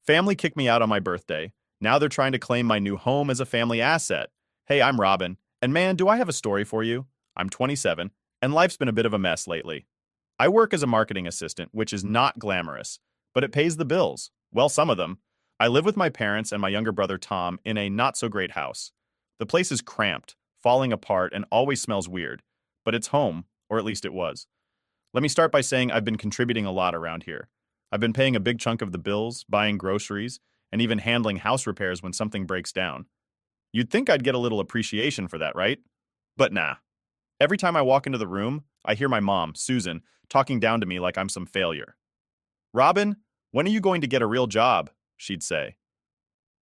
Family kicked me out on my birthday. Now they're trying to claim my new home as a family asset. Hey, I'm Robin, and man, do I have a story for you. I'm 27, and life's been a bit of a mess lately. I work as a marketing assistant, which is not glamorous, but it pays the bills. Well, some of them. I live with my parents and my younger brother Tom in a not-so-great house. The place is cramped, falling apart, and always smells weird, but it's home, or at least it was. Let me start by saying I've been contributing a lot around here. I've been paying a big chunk of the bills, buying groceries, and even handling house repairs when something breaks down. You'd think I'd get a little appreciation for that, right? But nah. Every time I walk into the room, I hear my mom, Susan, talking down to me like I'm some failure. Robin, when are you going to get a real job? She'd say.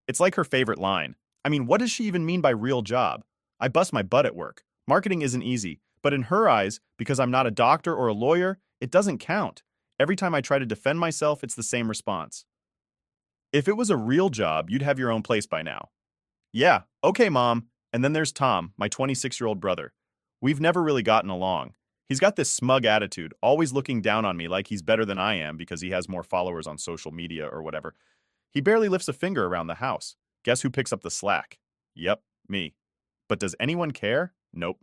It's like her favorite line. I mean, what does she even mean by real job? I bust my butt at work. Marketing isn't easy, but in her eyes, because I'm not a doctor or a lawyer, it doesn't count. Every time I try to defend myself, it's the same response. If it was a real job, you'd have your own place by now. Yeah, okay, Mom. And then there's Tom, my 26-year-old brother. We've never really gotten along. He's got this smug attitude, always looking down on me like he's better than I am because he has more followers on social media or whatever. He barely lifts a finger around the house. Guess who picks up the slack? Yep, me. But does anyone care? Nope.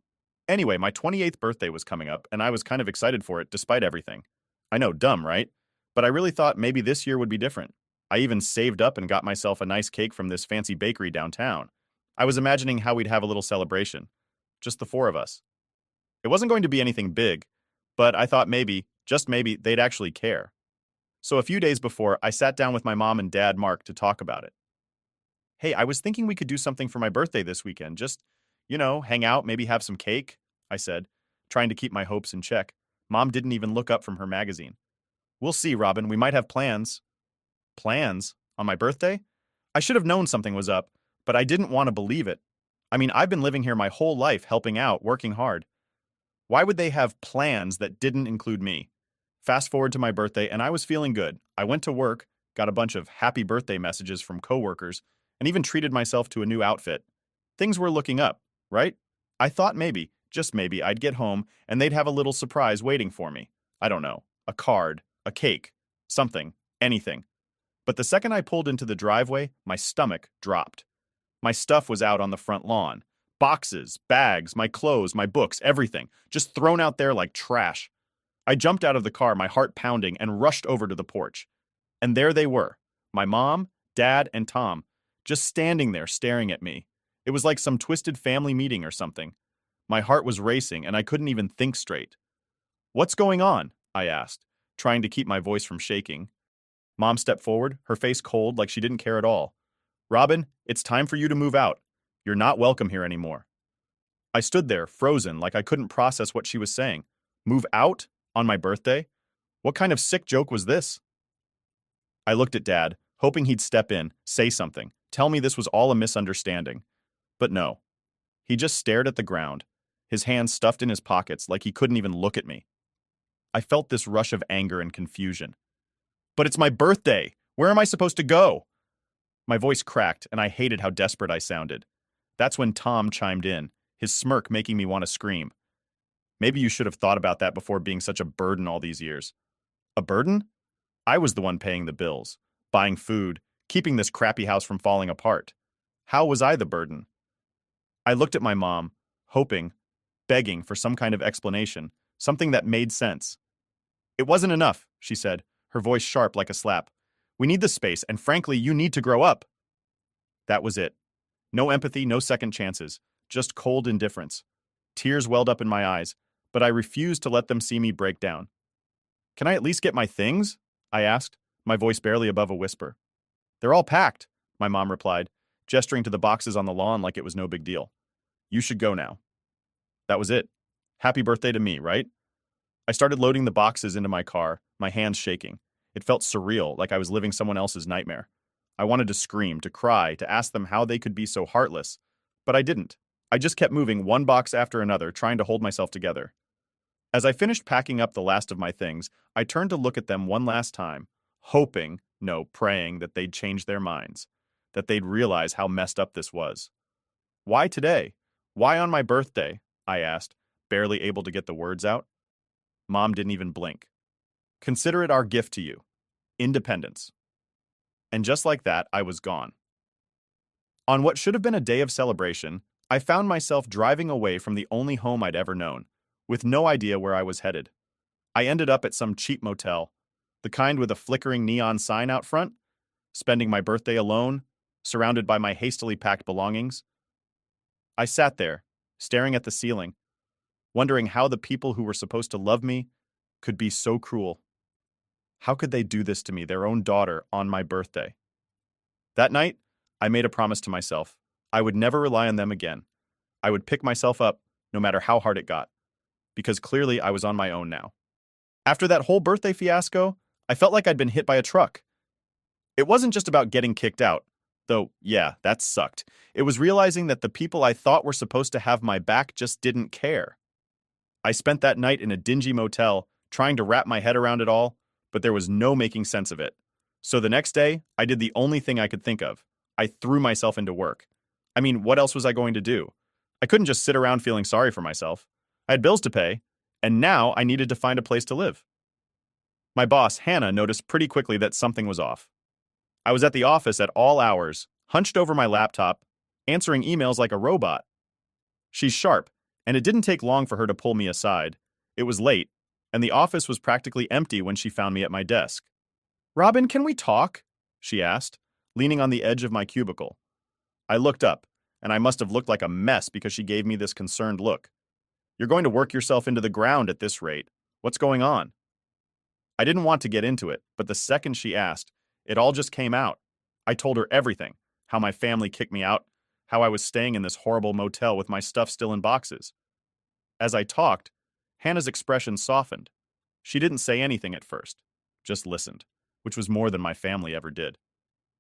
Anyway, my 28th birthday was coming up, and I was kind of excited for it despite everything. I know, dumb, right? But I really thought maybe this year would be different. I even saved up and got myself a nice cake from this fancy bakery downtown. I was imagining how we'd have a little celebration. Just the four of us. It wasn't going to be anything big, but I thought maybe, just maybe, they'd actually care. So a few days before, I sat down with my mom and dad, Mark, to talk about it. Hey, I was thinking we could do something for my birthday this weekend. Just, hang out, maybe have some cake, I said, trying to keep my hopes in check. Mom didn't even look up from her magazine. We'll see, Robin. We might have plans. Plans? On my birthday? I should have known something was up, but I didn't want to believe it. I mean, I've been living here my whole life, helping out, working hard. Why would they have plans that didn't include me? Fast forward to my birthday, and I was feeling good. I went to work, got a bunch of happy birthday messages from coworkers, and even treated myself to a new outfit. Things were looking up, right? I thought maybe, just maybe, I'd get home and they'd have a little surprise waiting for me. I don't know, a card, a cake, something, anything. But the second I pulled into the driveway, my stomach dropped. My stuff was out on the front lawn. Boxes, bags, my clothes, my books, everything, just thrown out there like trash. I jumped out of the car, my heart pounding, and rushed over to the porch. And there they were, my mom, dad, and Tom, just standing there staring at me. It was like some twisted family meeting or something. My heart was racing, and I couldn't even think straight. What's going on? I asked, trying to keep my voice from shaking. Mom stepped forward, her face cold like she didn't care at all. Robin, it's time for you to move out. You're not welcome here anymore. I stood there, frozen, like I couldn't process what she was saying. Move out? On my birthday? What kind of sick joke was this? I looked at Dad, hoping he'd step in, say something, tell me this was all a misunderstanding. But no. He just stared at the ground, his hands stuffed in his pockets like he couldn't even look at me. I felt this rush of anger and confusion. But it's my birthday! Where am I supposed to go? My voice cracked, and I hated how desperate I sounded. That's when Tom chimed in, his smirk making me want to scream. Maybe you should have thought about that before being such a burden all these years. A burden? I was the one paying the bills, buying food, keeping this crappy house from falling apart. How was I the burden? I looked at my mom, hoping, begging for some kind of explanation, something that made sense. It wasn't enough, she said, her voice sharp like a slap. We need the space, and frankly, you need to grow up. That was it. No empathy, no second chances, just cold indifference. Tears welled up in my eyes, but I refused to let them see me break down. Can I at least get my things? I asked, my voice barely above a whisper. They're all packed, my mom replied, gesturing to the boxes on the lawn like it was no big deal. You should go now. That was it. Happy birthday to me, right? I started loading the boxes into my car, my hands shaking. It felt surreal, like I was living someone else's nightmare. I wanted to scream, to cry, to ask them how they could be so heartless. But I didn't. I just kept moving one box after another, trying to hold myself together. As I finished packing up the last of my things, I turned to look at them one last time, hoping, no, praying that they'd change their minds, that they'd realize how messed up this was. Why today? Why on my birthday? I asked, barely able to get the words out. Mom didn't even blink. Consider it our gift to you. Independence. And just like that, I was gone. On what should have been a day of celebration, I found myself driving away from the only home I'd ever known, with no idea where I was headed. I ended up at some cheap motel, the kind with a flickering neon sign out front, spending my birthday alone, surrounded by my hastily packed belongings. I sat there, staring at the ceiling, wondering how the people who were supposed to love me could be so cruel. How could they do this to me, their own daughter, on my birthday? That night, I made a promise to myself. I would never rely on them again. I would pick myself up, no matter how hard it got, because clearly I was on my own now. After that whole birthday fiasco, I felt like I'd been hit by a truck. It wasn't just about getting kicked out, though, yeah, that sucked. It was realizing that the people I thought were supposed to have my back just didn't care. I spent that night in a dingy motel, trying to wrap my head around it all, but there was no making sense of it. So the next day, I did the only thing I could think of. I threw myself into work. I mean, what else was I going to do? I couldn't just sit around feeling sorry for myself. I had bills to pay, and now I needed to find a place to live. My boss, Hannah, noticed pretty quickly that something was off. I was at the office at all hours, hunched over my laptop, answering emails like a robot. She's sharp, and it didn't take long for her to pull me aside. It was late, and the office was practically empty when she found me at my desk. "Robin, can we talk?" she asked, leaning on the edge of my cubicle. I looked up, and I must have looked like a mess because she gave me this concerned look. "You're going to work yourself into the ground at this rate. What's going on?" I didn't want to get into it, but the second she asked, it all just came out. I told her everything, how my family kicked me out, how I was staying in this horrible motel with my stuff still in boxes. As I talked, Hannah's expression softened. She didn't say anything at first, just listened, which was more than my family ever did.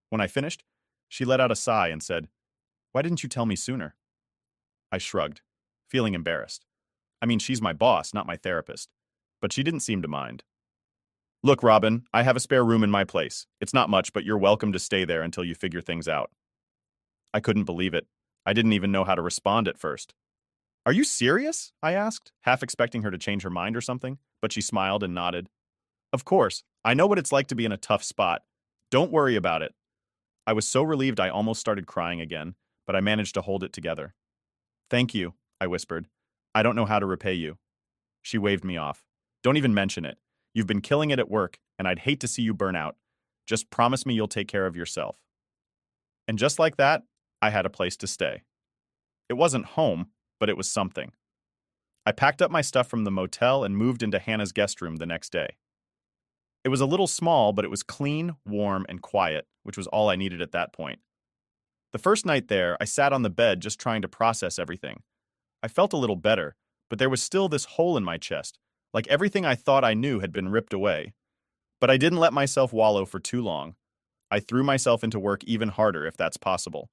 When I finished, she let out a sigh and said, "Why didn't you tell me sooner?" I shrugged, feeling embarrassed. I mean, she's my boss, not my therapist, but she didn't seem to mind. "Look, Robin, I have a spare room in my place. It's not much, but you're welcome to stay there until you figure things out." I couldn't believe it. I didn't even know how to respond at first. "Are you serious?" I asked, half expecting her to change her mind or something, but she smiled and nodded. "Of course, I know what it's like to be in a tough spot. Don't worry about it." I was so relieved I almost started crying again, but I managed to hold it together. "Thank you," I whispered. "I don't know how to repay you." She waved me off. "Don't even mention it. You've been killing it at work, and I'd hate to see you burn out. Just promise me you'll take care of yourself." And just like that, I had a place to stay. It wasn't home, but it was something. I packed up my stuff from the motel and moved into Hannah's guest room the next day. It was a little small, but it was clean, warm, and quiet, which was all I needed at that point. The first night there, I sat on the bed just trying to process everything. I felt a little better, but there was still this hole in my chest, like everything I thought I knew had been ripped away. But I didn't let myself wallow for too long. I threw myself into work even harder if that's possible.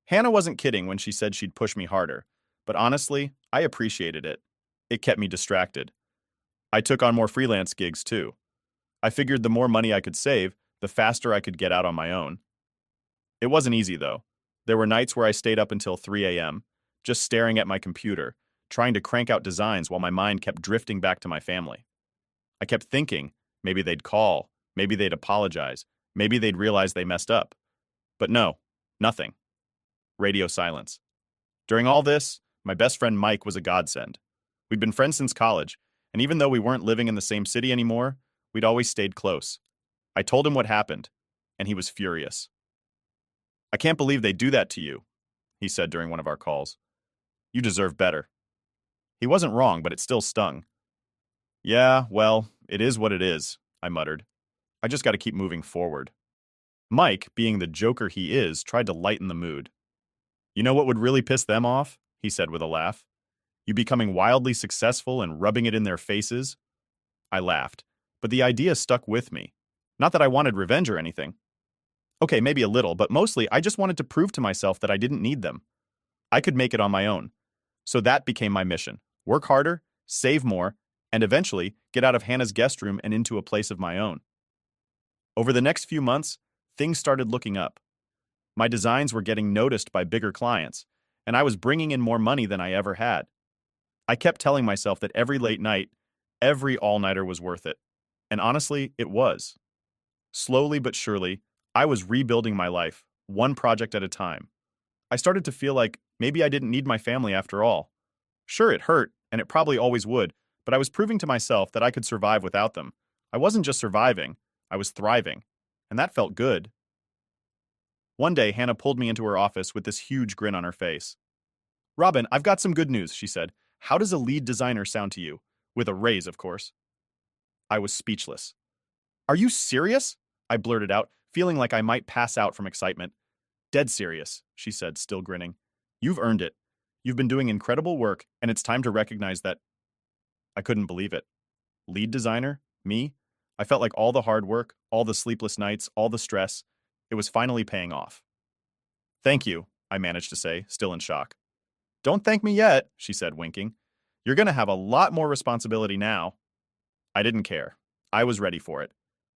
Hannah wasn't kidding when she said she'd push me harder, but honestly, I appreciated it. It kept me distracted. I took on more freelance gigs too. I figured the more money I could save, the faster I could get out on my own. It wasn't easy though. There were nights where I stayed up until 3 a.m., just staring at my computer, trying to crank out designs while my mind kept drifting back to my family. I kept thinking, maybe they'd call, maybe they'd apologize, maybe they'd realize they messed up. But no, nothing. Radio silence. During all this, my best friend Mike was a godsend. We'd been friends since college, and even though we weren't living in the same city anymore, we'd always stayed close. I told him what happened, and he was furious. "I can't believe they do that to you," he said during one of our calls. "You deserve better." He wasn't wrong, but it still stung. "Yeah, well, it is what it is," I muttered. "I just got to keep moving forward." Mike, being the joker he is, tried to lighten the mood. "You know what would really piss them off?" he said with a laugh. "You becoming wildly successful and rubbing it in their faces." I laughed, but the idea stuck with me. Not that I wanted revenge or anything. Okay, maybe a little, but mostly I just wanted to prove to myself that I didn't need them. I could make it on my own. So that became my mission. Work harder, save more, and eventually get out of Hannah's guest room and into a place of my own. Over the next few months, things started looking up. My designs were getting noticed by bigger clients, and I was bringing in more money than I ever had. I kept telling myself that every late night, every all-nighter was worth it. And honestly, it was. Slowly but surely, I was rebuilding my life, one project at a time. I started to feel like maybe I didn't need my family after all. Sure, it hurt, and it probably always would, but I was proving to myself that I could survive without them. I wasn't just surviving, I was thriving. And that felt good. One day, Hannah pulled me into her office with this huge grin on her face. Robin, I've got some good news, she said. How does a lead designer sound to you? With a raise, of course. I was speechless. Are you serious? I blurted out, feeling like I might pass out from excitement. Dead serious, she said, still grinning. You've earned it. You've been doing incredible work, and it's time to recognize that. I couldn't believe it. Lead designer? Me? I felt like all the hard work, all the sleepless nights, all the stress, it was finally paying off. Thank you, I managed to say, still in shock. Don't thank me yet, she said, winking. You're going to have a lot more responsibility now. I didn't care. I was ready for it.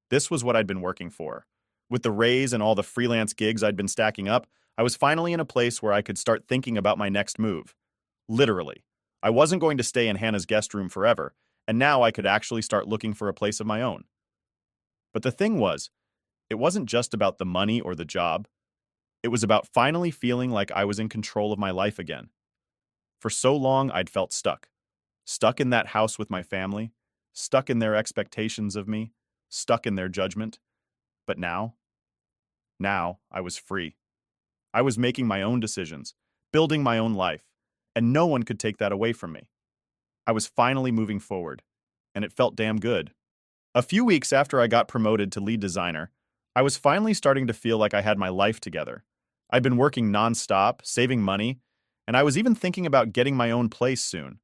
This was what I'd been working for. With the raise and all the freelance gigs I'd been stacking up, I was finally in a place where I could start thinking about my next move. Literally. I wasn't going to stay in Hannah's guest room forever, and now I could actually start looking for a place of my own. But the thing was, it wasn't just about the money or the job. It was about finally feeling like I was in control of my life again. For so long, I'd felt stuck. Stuck in that house with my family, stuck in their expectations of me, stuck in their judgment. But now I was free. I was making my own decisions, building my own life, and no one could take that away from me. I was finally moving forward, and it felt damn good. A few weeks after I got promoted to lead designer, I was finally starting to feel like I had my life together. I'd been working nonstop, saving money, and I was even thinking about getting my own place soon.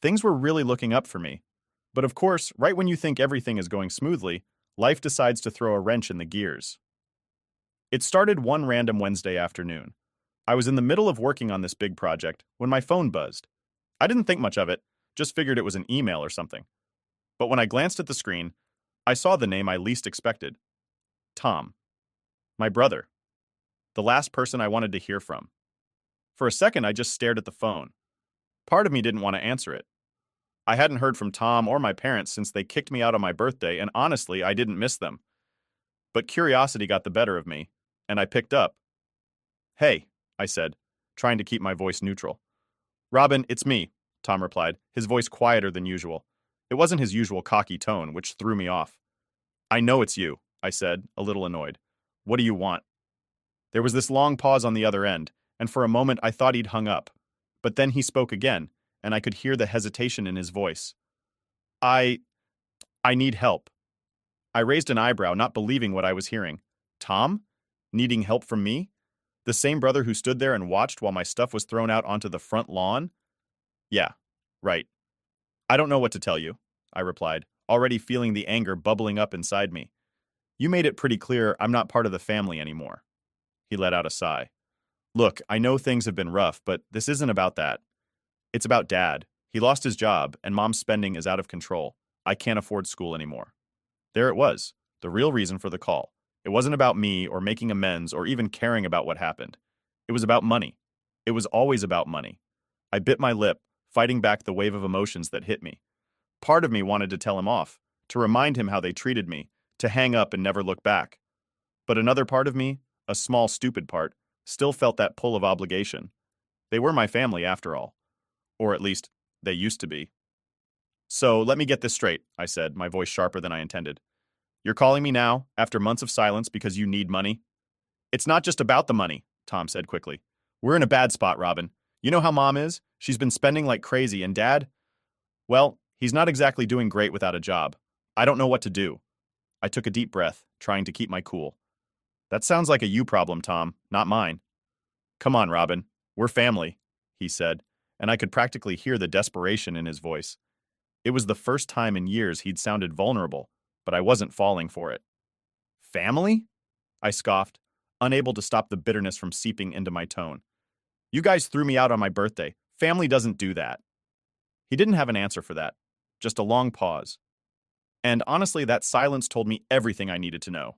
Things were really looking up for me. But of course, right when you think everything is going smoothly, life decides to throw a wrench in the gears. It started one random Wednesday afternoon. I was in the middle of working on this big project when my phone buzzed. I didn't think much of it, just figured it was an email or something. But when I glanced at the screen, I saw the name I least expected. Tom. My brother. The last person I wanted to hear from. For a second, I just stared at the phone. Part of me didn't want to answer it. I hadn't heard from Tom or my parents since they kicked me out on my birthday, and honestly, I didn't miss them. But curiosity got the better of me, and I picked up. Hey, I said, trying to keep my voice neutral. Robin, it's me, Tom replied, his voice quieter than usual. It wasn't his usual cocky tone, which threw me off. I know it's you, I said, a little annoyed. What do you want? There was this long pause on the other end, and for a moment I thought he'd hung up. But then he spoke again, and I could hear the hesitation in his voice. I need help. I raised an eyebrow, not believing what I was hearing. Tom? Needing help from me? The same brother who stood there and watched while my stuff was thrown out onto the front lawn? Yeah, right. I don't know what to tell you, I replied, already feeling the anger bubbling up inside me. You made it pretty clear I'm not part of the family anymore. He let out a sigh. Look, I know things have been rough, but this isn't about that. It's about Dad. He lost his job, and Mom's spending is out of control. I can't afford school anymore. There it was, the real reason for the call. It wasn't about me or making amends or even caring about what happened. It was about money. It was always about money. I bit my lip, fighting back the wave of emotions that hit me. Part of me wanted to tell him off, to remind him how they treated me, to hang up and never look back. But another part of me, a small stupid part, still felt that pull of obligation. They were my family after all. Or at least, they used to be. So, let me get this straight, I said, my voice sharper than I intended. You're calling me now, after months of silence, because you need money? It's not just about the money, Tom said quickly. We're in a bad spot, Robin. You know how Mom is? She's been spending like crazy, and Dad? Well, he's not exactly doing great without a job. I don't know what to do. I took a deep breath, trying to keep my cool. That sounds like a you problem, Tom, not mine. Come on, Robin. We're family, he said, and I could practically hear the desperation in his voice. It was the first time in years he'd sounded vulnerable, but I wasn't falling for it. Family? I scoffed, unable to stop the bitterness from seeping into my tone. You guys threw me out on my birthday. Family doesn't do that. He didn't have an answer for that, just a long pause. And honestly, that silence told me everything I needed to know.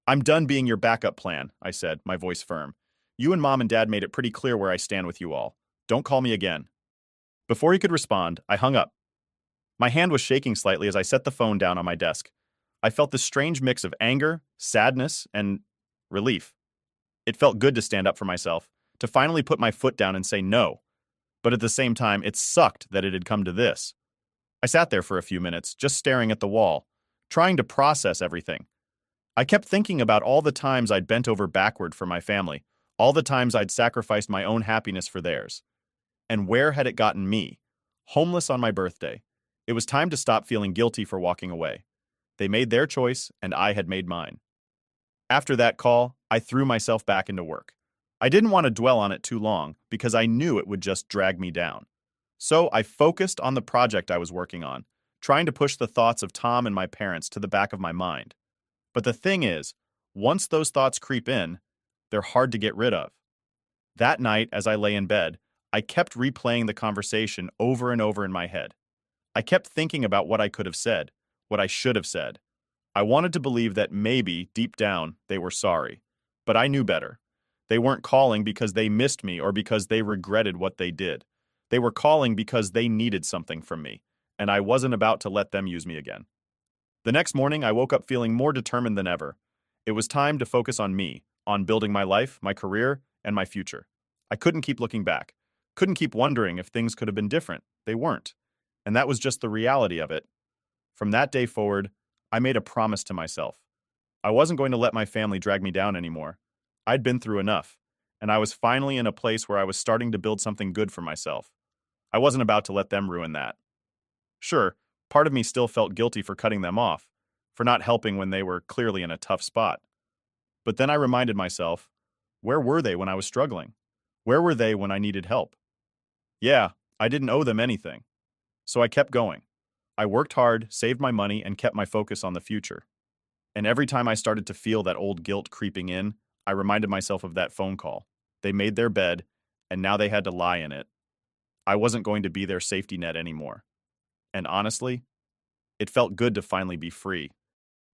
I'm done being your backup plan, I said, my voice firm. You and Mom and Dad made it pretty clear where I stand with you all. Don't call me again. Before he could respond, I hung up. My hand was shaking slightly as I set the phone down on my desk. I felt this strange mix of anger, sadness, and relief. It felt good to stand up for myself, to finally put my foot down and say no. But at the same time, it sucked that it had come to this. I sat there for a few minutes, just staring at the wall, trying to process everything. I kept thinking about all the times I'd bent over backward for my family, all the times I'd sacrificed my own happiness for theirs. And where had it gotten me? Homeless on my birthday. It was time to stop feeling guilty for walking away. They made their choice, and I had made mine. After that call, I threw myself back into work. I didn't want to dwell on it too long because I knew it would just drag me down. So I focused on the project I was working on, trying to push the thoughts of Tom and my parents to the back of my mind. But the thing is, once those thoughts creep in, they're hard to get rid of. That night, as I lay in bed, I kept replaying the conversation over and over in my head. I kept thinking about what I could have said, what I should have said. I wanted to believe that maybe, deep down, they were sorry. But I knew better. They weren't calling because they missed me or because they regretted what they did. They were calling because they needed something from me, and I wasn't about to let them use me again. The next morning, I woke up feeling more determined than ever. It was time to focus on me, on building my life, my career, and my future. I couldn't keep looking back. Couldn't keep wondering if things could have been different. They weren't. And that was just the reality of it. From that day forward, I made a promise to myself. I wasn't going to let my family drag me down anymore. I'd been through enough, and I was finally in a place where I was starting to build something good for myself. I wasn't about to let them ruin that. Sure, part of me still felt guilty for cutting them off, for not helping when they were clearly in a tough spot. But then I reminded myself, where were they when I was struggling? Where were they when I needed help? Yeah, I didn't owe them anything. So I kept going. I worked hard, saved my money, and kept my focus on the future. And every time I started to feel that old guilt creeping in, I reminded myself of that phone call. They made their bed, and now they had to lie in it. I wasn't going to be their safety net anymore. And honestly, it felt good to finally be free.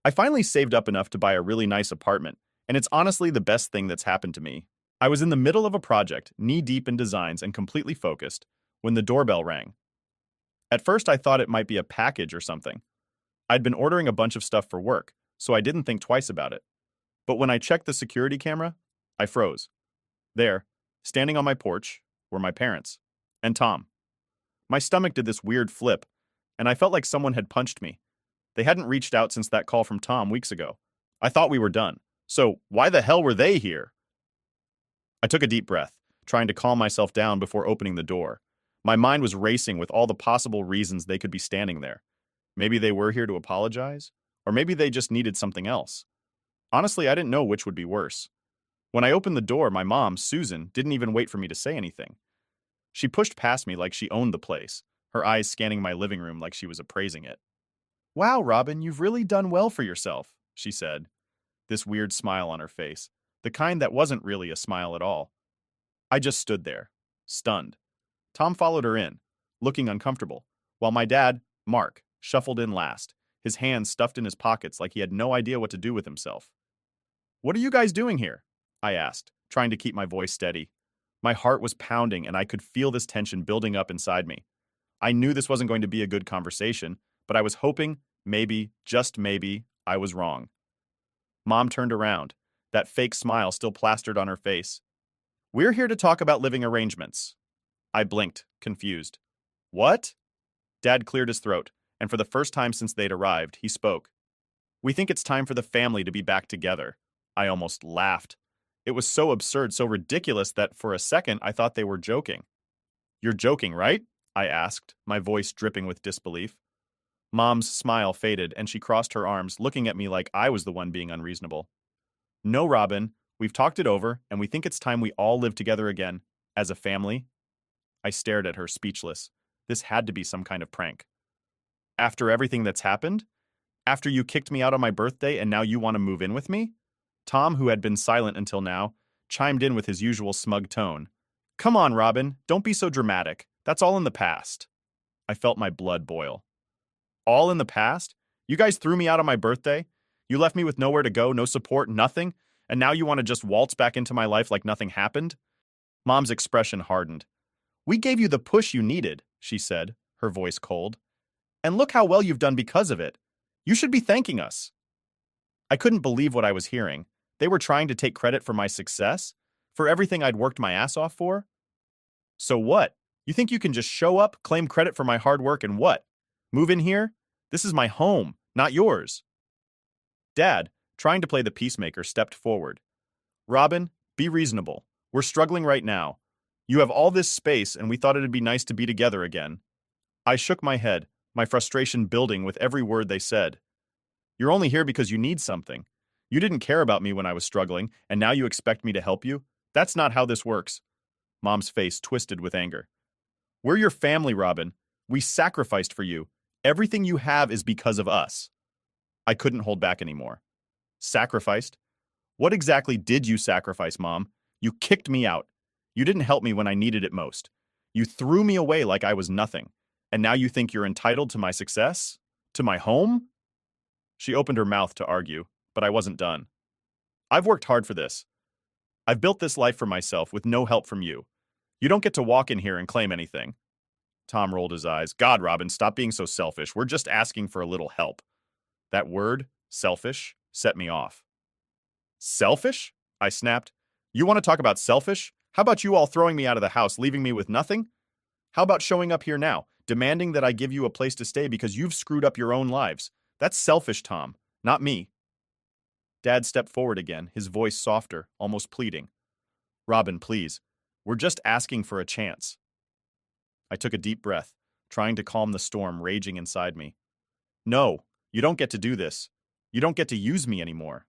I finally saved up enough to buy a really nice apartment, and it's honestly the best thing that's happened to me. I was in the middle of a project, knee-deep in designs and completely focused, when the doorbell rang. At first, I thought it might be a package or something. I'd been ordering a bunch of stuff for work, so I didn't think twice about it. But when I checked the security camera, I froze. There, standing on my porch, were my parents. And Tom. My stomach did this weird flip, and I felt like someone had punched me. They hadn't reached out since that call from Tom weeks ago. I thought we were done. So why the hell were they here? I took a deep breath, trying to calm myself down before opening the door. My mind was racing with all the possible reasons they could be standing there. Maybe they were here to apologize, or maybe they just needed something else. Honestly, I didn't know which would be worse. When I opened the door, my mom, Susan, didn't even wait for me to say anything. She pushed past me like she owned the place, her eyes scanning my living room like she was appraising it. "Wow, Robin, you've really done well for yourself," she said, this weird smile on her face, the kind that wasn't really a smile at all. I just stood there, stunned. Tom followed her in, looking uncomfortable, while my dad, Mark, shuffled in last, his hands stuffed in his pockets like he had no idea what to do with himself. "What are you guys doing here?" I asked, trying to keep my voice steady. My heart was pounding and I could feel this tension building up inside me. I knew this wasn't going to be a good conversation, but I was hoping, maybe, just maybe, I was wrong. Mom turned around, that fake smile still plastered on her face. "We're here to talk about living arrangements." I blinked, confused. "What?" Dad cleared his throat, and for the first time since they'd arrived, he spoke. "We think it's time for the family to be back together." I almost laughed. It was so absurd, so ridiculous that for a second I thought they were joking. "You're joking, right?" I asked, my voice dripping with disbelief. Mom's smile faded, and she crossed her arms, looking at me like I was the one being unreasonable. "No, Robin, we've talked it over, and we think it's time we all live together again, as a family." I stared at her, speechless. This had to be some kind of prank. "After everything that's happened? After you kicked me out on my birthday and now you want to move in with me?" Tom, who had been silent until now, chimed in with his usual smug tone. "Come on, Robin, don't be so dramatic. That's all in the past." I felt my blood boil. "All in the past? You guys threw me out on my birthday? You left me with nowhere to go, no support, nothing? And now you want to just waltz back into my life like nothing happened?" Mom's expression hardened. "We gave you the push you needed," she said, her voice cold. "And look how well you've done because of it. You should be thanking us." I couldn't believe what I was hearing. They were trying to take credit for my success? For everything I'd worked my ass off for? So what? You think you can just show up, claim credit for my hard work, and what? Move in here? This is my home, not yours. Dad, trying to play the peacemaker, stepped forward. Robin, be reasonable. We're struggling right now. You have all this space, and we thought it'd be nice to be together again. I shook my head, my frustration building with every word they said. You're only here because you need something. You didn't care about me when I was struggling, and now you expect me to help you? That's not how this works. Mom's face twisted with anger. We're your family, Robin. We sacrificed for you. Everything you have is because of us. I couldn't hold back anymore. Sacrificed? What exactly did you sacrifice, Mom? You kicked me out. You didn't help me when I needed it most. You threw me away like I was nothing. And now you think you're entitled to my success? To my home? She opened her mouth to argue, but I wasn't done. I've worked hard for this. I've built this life for myself with no help from you. You don't get to walk in here and claim anything. Tom rolled his eyes. God, Robin, stop being so selfish. We're just asking for a little help. That word, selfish, set me off. Selfish? I snapped. You want to talk about selfish? How about you all throwing me out of the house, leaving me with nothing? How about showing up here now, demanding that I give you a place to stay because you've screwed up your own lives? That's selfish, Tom, not me. Dad stepped forward again, his voice softer, almost pleading. Robin, please. We're just asking for a chance. I took a deep breath, trying to calm the storm raging inside me. No, you don't get to do this. You don't get to use me anymore.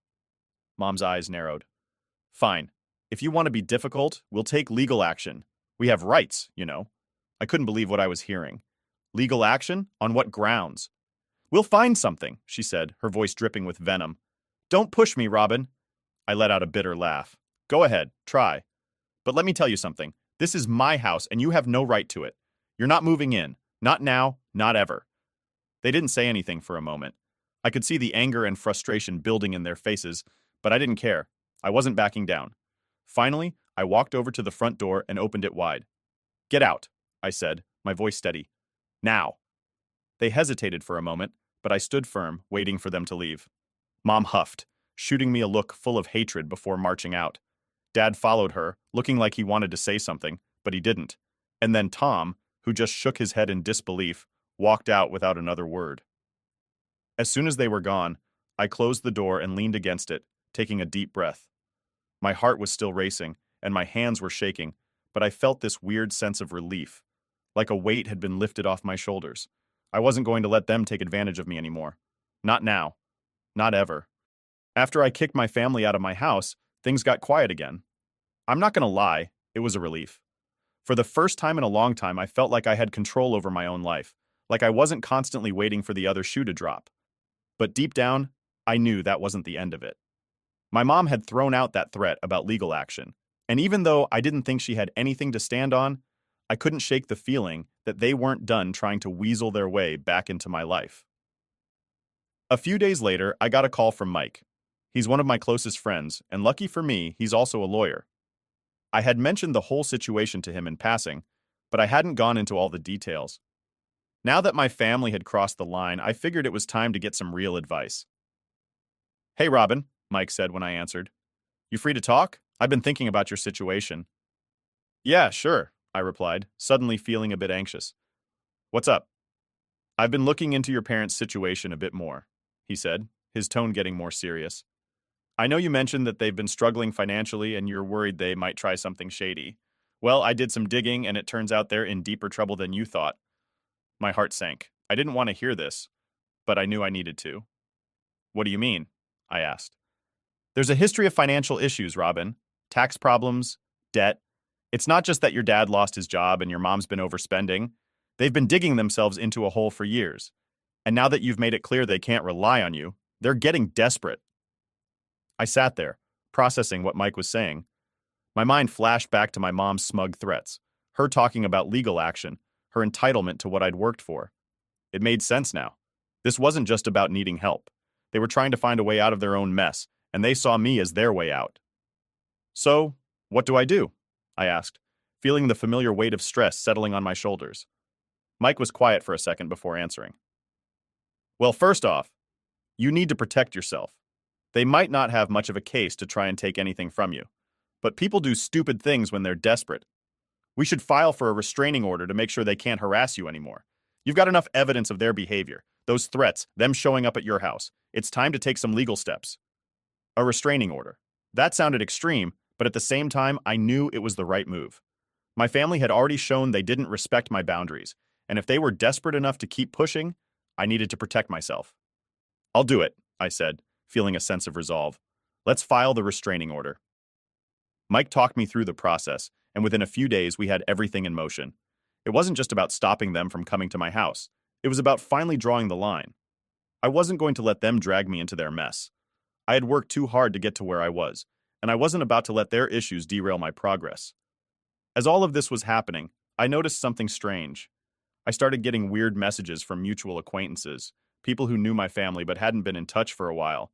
Mom's eyes narrowed. Fine. If you want to be difficult, we'll take legal action. We have rights, you know. I couldn't believe what I was hearing. Legal action? On what grounds? We'll find something, she said, her voice dripping with venom. Don't push me, Robin. I let out a bitter laugh. Go ahead, try. But let me tell you something. This is my house, and you have no right to it. You're not moving in. Not now, not ever. They didn't say anything for a moment. I could see the anger and frustration building in their faces, but I didn't care. I wasn't backing down. Finally, I walked over to the front door and opened it wide. Get out, I said, my voice steady. Now. They hesitated for a moment, but I stood firm, waiting for them to leave. Mom huffed, shooting me a look full of hatred before marching out. Dad followed her, looking like he wanted to say something, but he didn't. And then Tom, who just shook his head in disbelief, walked out without another word. As soon as they were gone, I closed the door and leaned against it, taking a deep breath. My heart was still racing, and my hands were shaking, but I felt this weird sense of relief, like a weight had been lifted off my shoulders. I wasn't going to let them take advantage of me anymore. Not now. Not ever. After I kicked my family out of my house, things got quiet again. I'm not going to lie, it was a relief. For the first time in a long time, I felt like I had control over my own life, like I wasn't constantly waiting for the other shoe to drop. But deep down, I knew that wasn't the end of it. My mom had thrown out that threat about legal action, and even though I didn't think she had anything to stand on, I couldn't shake the feeling that they weren't done trying to weasel their way back into my life. A few days later, I got a call from Mike. He's one of my closest friends, and lucky for me, he's also a lawyer. I had mentioned the whole situation to him in passing, but I hadn't gone into all the details. Now that my family had crossed the line, I figured it was time to get some real advice. Hey, Robin, Mike said when I answered. You free to talk? I've been thinking about your situation. Yeah, sure, I replied, suddenly feeling a bit anxious. What's up? I've been looking into your parents' situation a bit more, he said, his tone getting more serious. I know you mentioned that they've been struggling financially and you're worried they might try something shady. Well, I did some digging and it turns out they're in deeper trouble than you thought. My heart sank. I didn't want to hear this, but I knew I needed to. What do you mean? I asked. There's a history of financial issues, Robin. Tax problems, debt. It's not just that your dad lost his job and your mom's been overspending. They've been digging themselves into a hole for years. And now that you've made it clear they can't rely on you, they're getting desperate. I sat there, processing what Mike was saying. My mind flashed back to my mom's smug threats, her talking about legal action, her entitlement to what I'd worked for. It made sense now. This wasn't just about needing help. They were trying to find a way out of their own mess, and they saw me as their way out. So, what do I do? I asked, feeling the familiar weight of stress settling on my shoulders. Mike was quiet for a second before answering. Well, first off, you need to protect yourself. They might not have much of a case to try and take anything from you. But people do stupid things when they're desperate. We should file for a restraining order to make sure they can't harass you anymore. You've got enough evidence of their behavior, those threats, them showing up at your house. It's time to take some legal steps. A restraining order. That sounded extreme, but at the same time, I knew it was the right move. My family had already shown they didn't respect my boundaries, and if they were desperate enough to keep pushing, I needed to protect myself. I'll do it, I said, feeling a sense of resolve. Let's file the restraining order. Mike talked me through the process, and within a few days we had everything in motion. It wasn't just about stopping them from coming to my house. It was about finally drawing the line. I wasn't going to let them drag me into their mess. I had worked too hard to get to where I was, and I wasn't about to let their issues derail my progress. As all of this was happening, I noticed something strange. I started getting weird messages from mutual acquaintances, people who knew my family but hadn't been in touch for a while.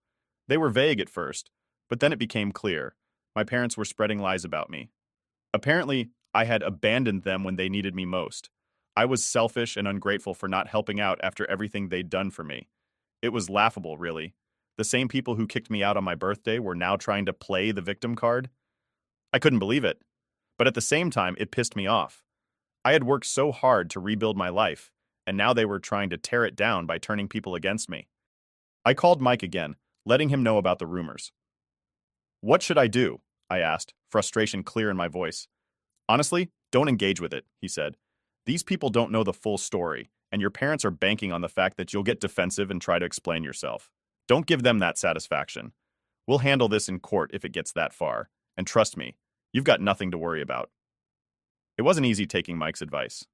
They were vague at first, but then it became clear. My parents were spreading lies about me. Apparently, I had abandoned them when they needed me most. I was selfish and ungrateful for not helping out after everything they'd done for me. It was laughable, really. The same people who kicked me out on my birthday were now trying to play the victim card. I couldn't believe it. But at the same time, it pissed me off. I had worked so hard to rebuild my life, and now they were trying to tear it down by turning people against me. I called Mike again, letting him know about the rumors. What should I do? I asked, frustration clear in my voice. Honestly, don't engage with it, he said. These people don't know the full story, and your parents are banking on the fact that you'll get defensive and try to explain yourself. Don't give them that satisfaction. We'll handle this in court if it gets that far, and trust me, you've got nothing to worry about. It wasn't easy taking Mike's advice.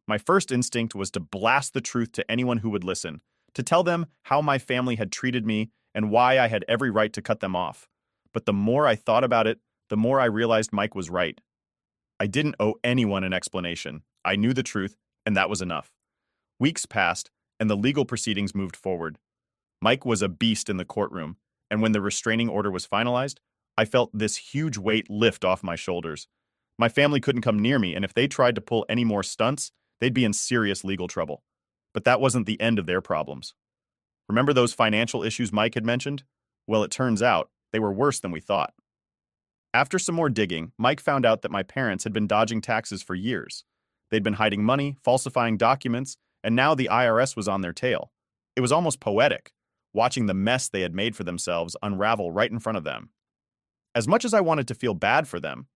My first instinct was to blast the truth to anyone who would listen, to tell them how my family had treated me and why I had every right to cut them off. But the more I thought about it, the more I realized Mike was right. I didn't owe anyone an explanation. I knew the truth, and that was enough. Weeks passed, and the legal proceedings moved forward. Mike was a beast in the courtroom, and when the restraining order was finalized, I felt this huge weight lift off my shoulders. My family couldn't come near me, and if they tried to pull any more stunts, they'd be in serious legal trouble. But that wasn't the end of their problems. Remember those financial issues Mike had mentioned? Well, it turns out they were worse than we thought. After some more digging, Mike found out that my parents had been dodging taxes for years. They'd been hiding money, falsifying documents, and now the IRS was on their tail. It was almost poetic, watching the mess they had made for themselves unravel right in front of them. As much as I wanted to feel bad for them,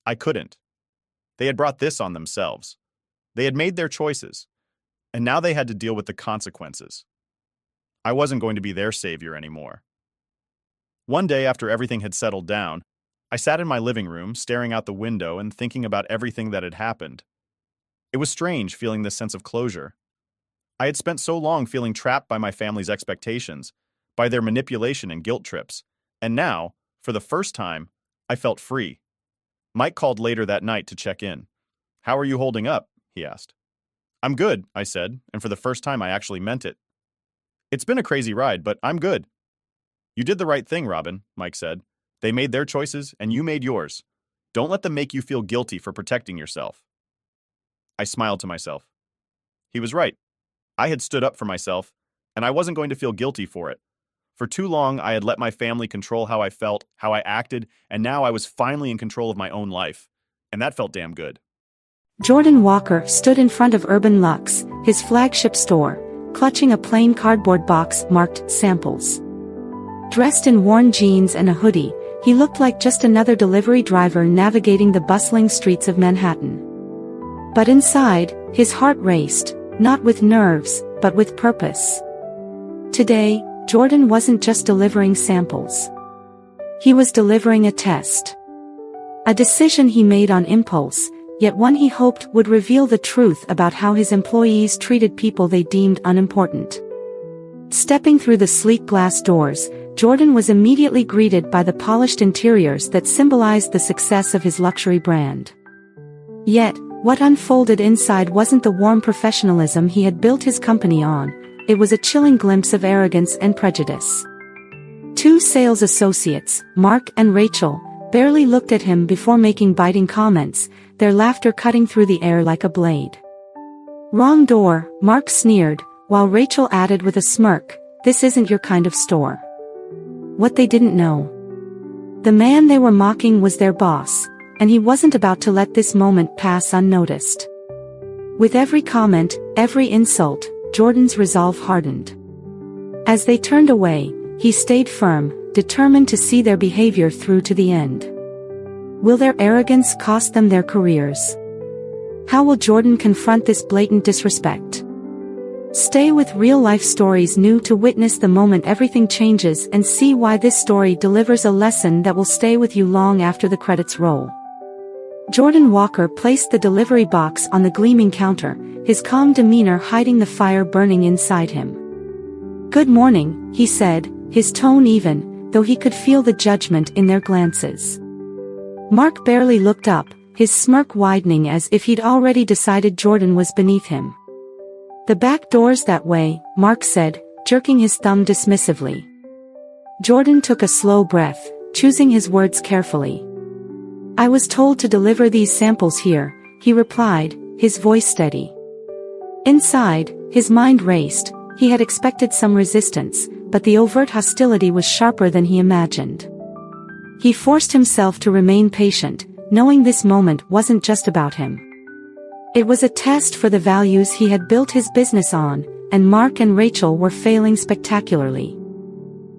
I couldn't. They had brought this on themselves. They had made their choices, and now they had to deal with the consequences. I wasn't going to be their savior anymore. One day after everything had settled down, I sat in my living room, staring out the window and thinking about everything that had happened. It was strange feeling this sense of closure. I had spent so long feeling trapped by my family's expectations, by their manipulation and guilt trips, and now, for the first time, I felt free. Mike called later that night to check in. "How are you holding up?" he asked. "I'm good," I said, and for the first time I actually meant it. "It's been a crazy ride, but I'm good." "You did the right thing, Robin," Mike said. "They made their choices, and you made yours. Don't let them make you feel guilty for protecting yourself." I smiled to myself. He was right. I had stood up for myself, and I wasn't going to feel guilty for it. For too long, I had let my family control how I felt, how I acted, and now I was finally in control of my own life. And that felt damn good. Jordan Walker stood in front of Urban Luxe, his flagship store, clutching a plain cardboard box marked Samples. Dressed in worn jeans and a hoodie, he looked like just another delivery driver navigating the bustling streets of Manhattan. But inside, his heart raced, not with nerves, but with purpose. Today, Jordan wasn't just delivering samples. He was delivering a test. A decision he made on impulse, yet one he hoped would reveal the truth about how his employees treated people they deemed unimportant. Stepping through the sleek glass doors, Jordan was immediately greeted by the polished interiors that symbolized the success of his luxury brand. Yet, what unfolded inside wasn't the warm professionalism he had built his company on, it was a chilling glimpse of arrogance and prejudice. Two sales associates, Mark and Rachel, barely looked at him before making biting comments, their laughter cutting through the air like a blade. "Wrong door," Mark sneered, while Rachel added with a smirk, "This isn't your kind of store." What they didn't know. The man they were mocking was their boss, and he wasn't about to let this moment pass unnoticed. With every comment, every insult, Jordan's resolve hardened. As they turned away, he stayed firm, determined to see their behavior through to the end. Will their arrogance cost them their careers? How will Jordan confront this blatant disrespect? Stay with real-life stories new to witness the moment everything changes and see why this story delivers a lesson that will stay with you long after the credits roll. Jordan Walker placed the delivery box on the gleaming counter, his calm demeanor hiding the fire burning inside him. "Good morning," he said, his tone even, though he could feel the judgment in their glances. Mark barely looked up, his smirk widening as if he'd already decided Jordan was beneath him. "The back door's that way," Mark said, jerking his thumb dismissively. Jordan took a slow breath, choosing his words carefully. "I was told to deliver these samples here," he replied, his voice steady. Inside, his mind raced. He had expected some resistance, but the overt hostility was sharper than he imagined. He forced himself to remain patient, knowing this moment wasn't just about him. It was a test for the values he had built his business on, and Mark and Rachel were failing spectacularly.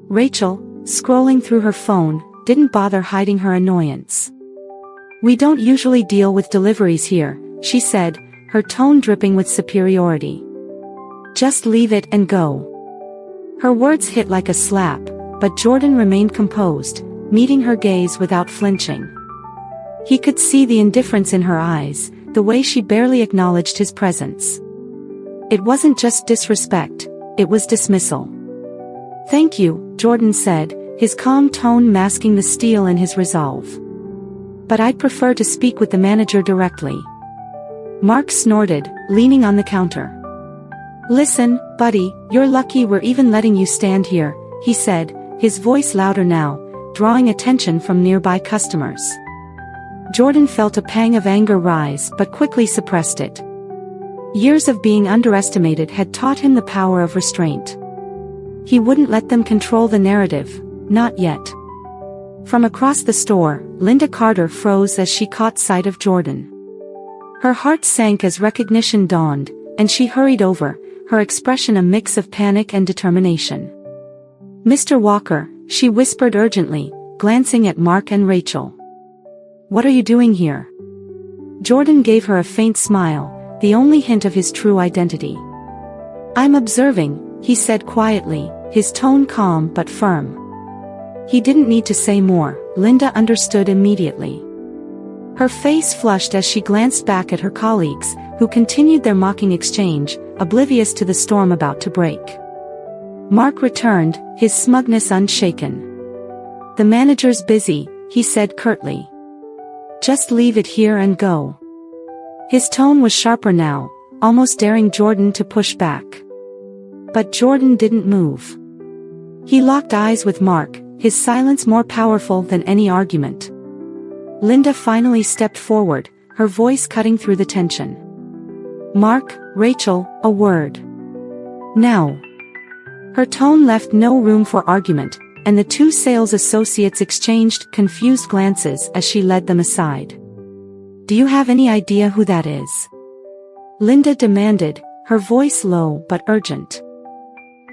Rachel, scrolling through her phone, didn't bother hiding her annoyance. "We don't usually deal with deliveries here," she said, her tone dripping with superiority. "Just leave it and go." Her words hit like a slap, but Jordan remained composed, meeting her gaze without flinching. He could see the indifference in her eyes, the way she barely acknowledged his presence. It wasn't just disrespect, it was dismissal. "Thank you," Jordan said, his calm tone masking the steel in his resolve. "But I'd prefer to speak with the manager directly." Mark snorted, leaning on the counter. "Listen, buddy, you're lucky we're even letting you stand here," he said, his voice louder now, drawing attention from nearby customers. Jordan felt a pang of anger rise but quickly suppressed it. Years of being underestimated had taught him the power of restraint. He wouldn't let them control the narrative, not yet. From across the store, Linda Carter froze as she caught sight of Jordan. Her heart sank as recognition dawned, and she hurried over, her expression a mix of panic and determination. "Mr. Walker," she whispered urgently, glancing at Mark and Rachel. "What are you doing here?" Jordan gave her a faint smile, the only hint of his true identity. "I'm observing," he said quietly, his tone calm but firm. He didn't need to say more, Linda understood immediately. Her face flushed as she glanced back at her colleagues, who continued their mocking exchange, oblivious to the storm about to break. Mark returned, his smugness unshaken. "The manager's busy," he said curtly. "Just leave it here and go." His tone was sharper now, almost daring Jordan to push back. But Jordan didn't move. He locked eyes with Mark, his silence more powerful than any argument. Linda finally stepped forward, her voice cutting through the tension. "Mark, Rachel, a word. Now." Her tone left no room for argument, and the two sales associates exchanged confused glances as she led them aside. "Do you have any idea who that is?" Linda demanded, her voice low but urgent.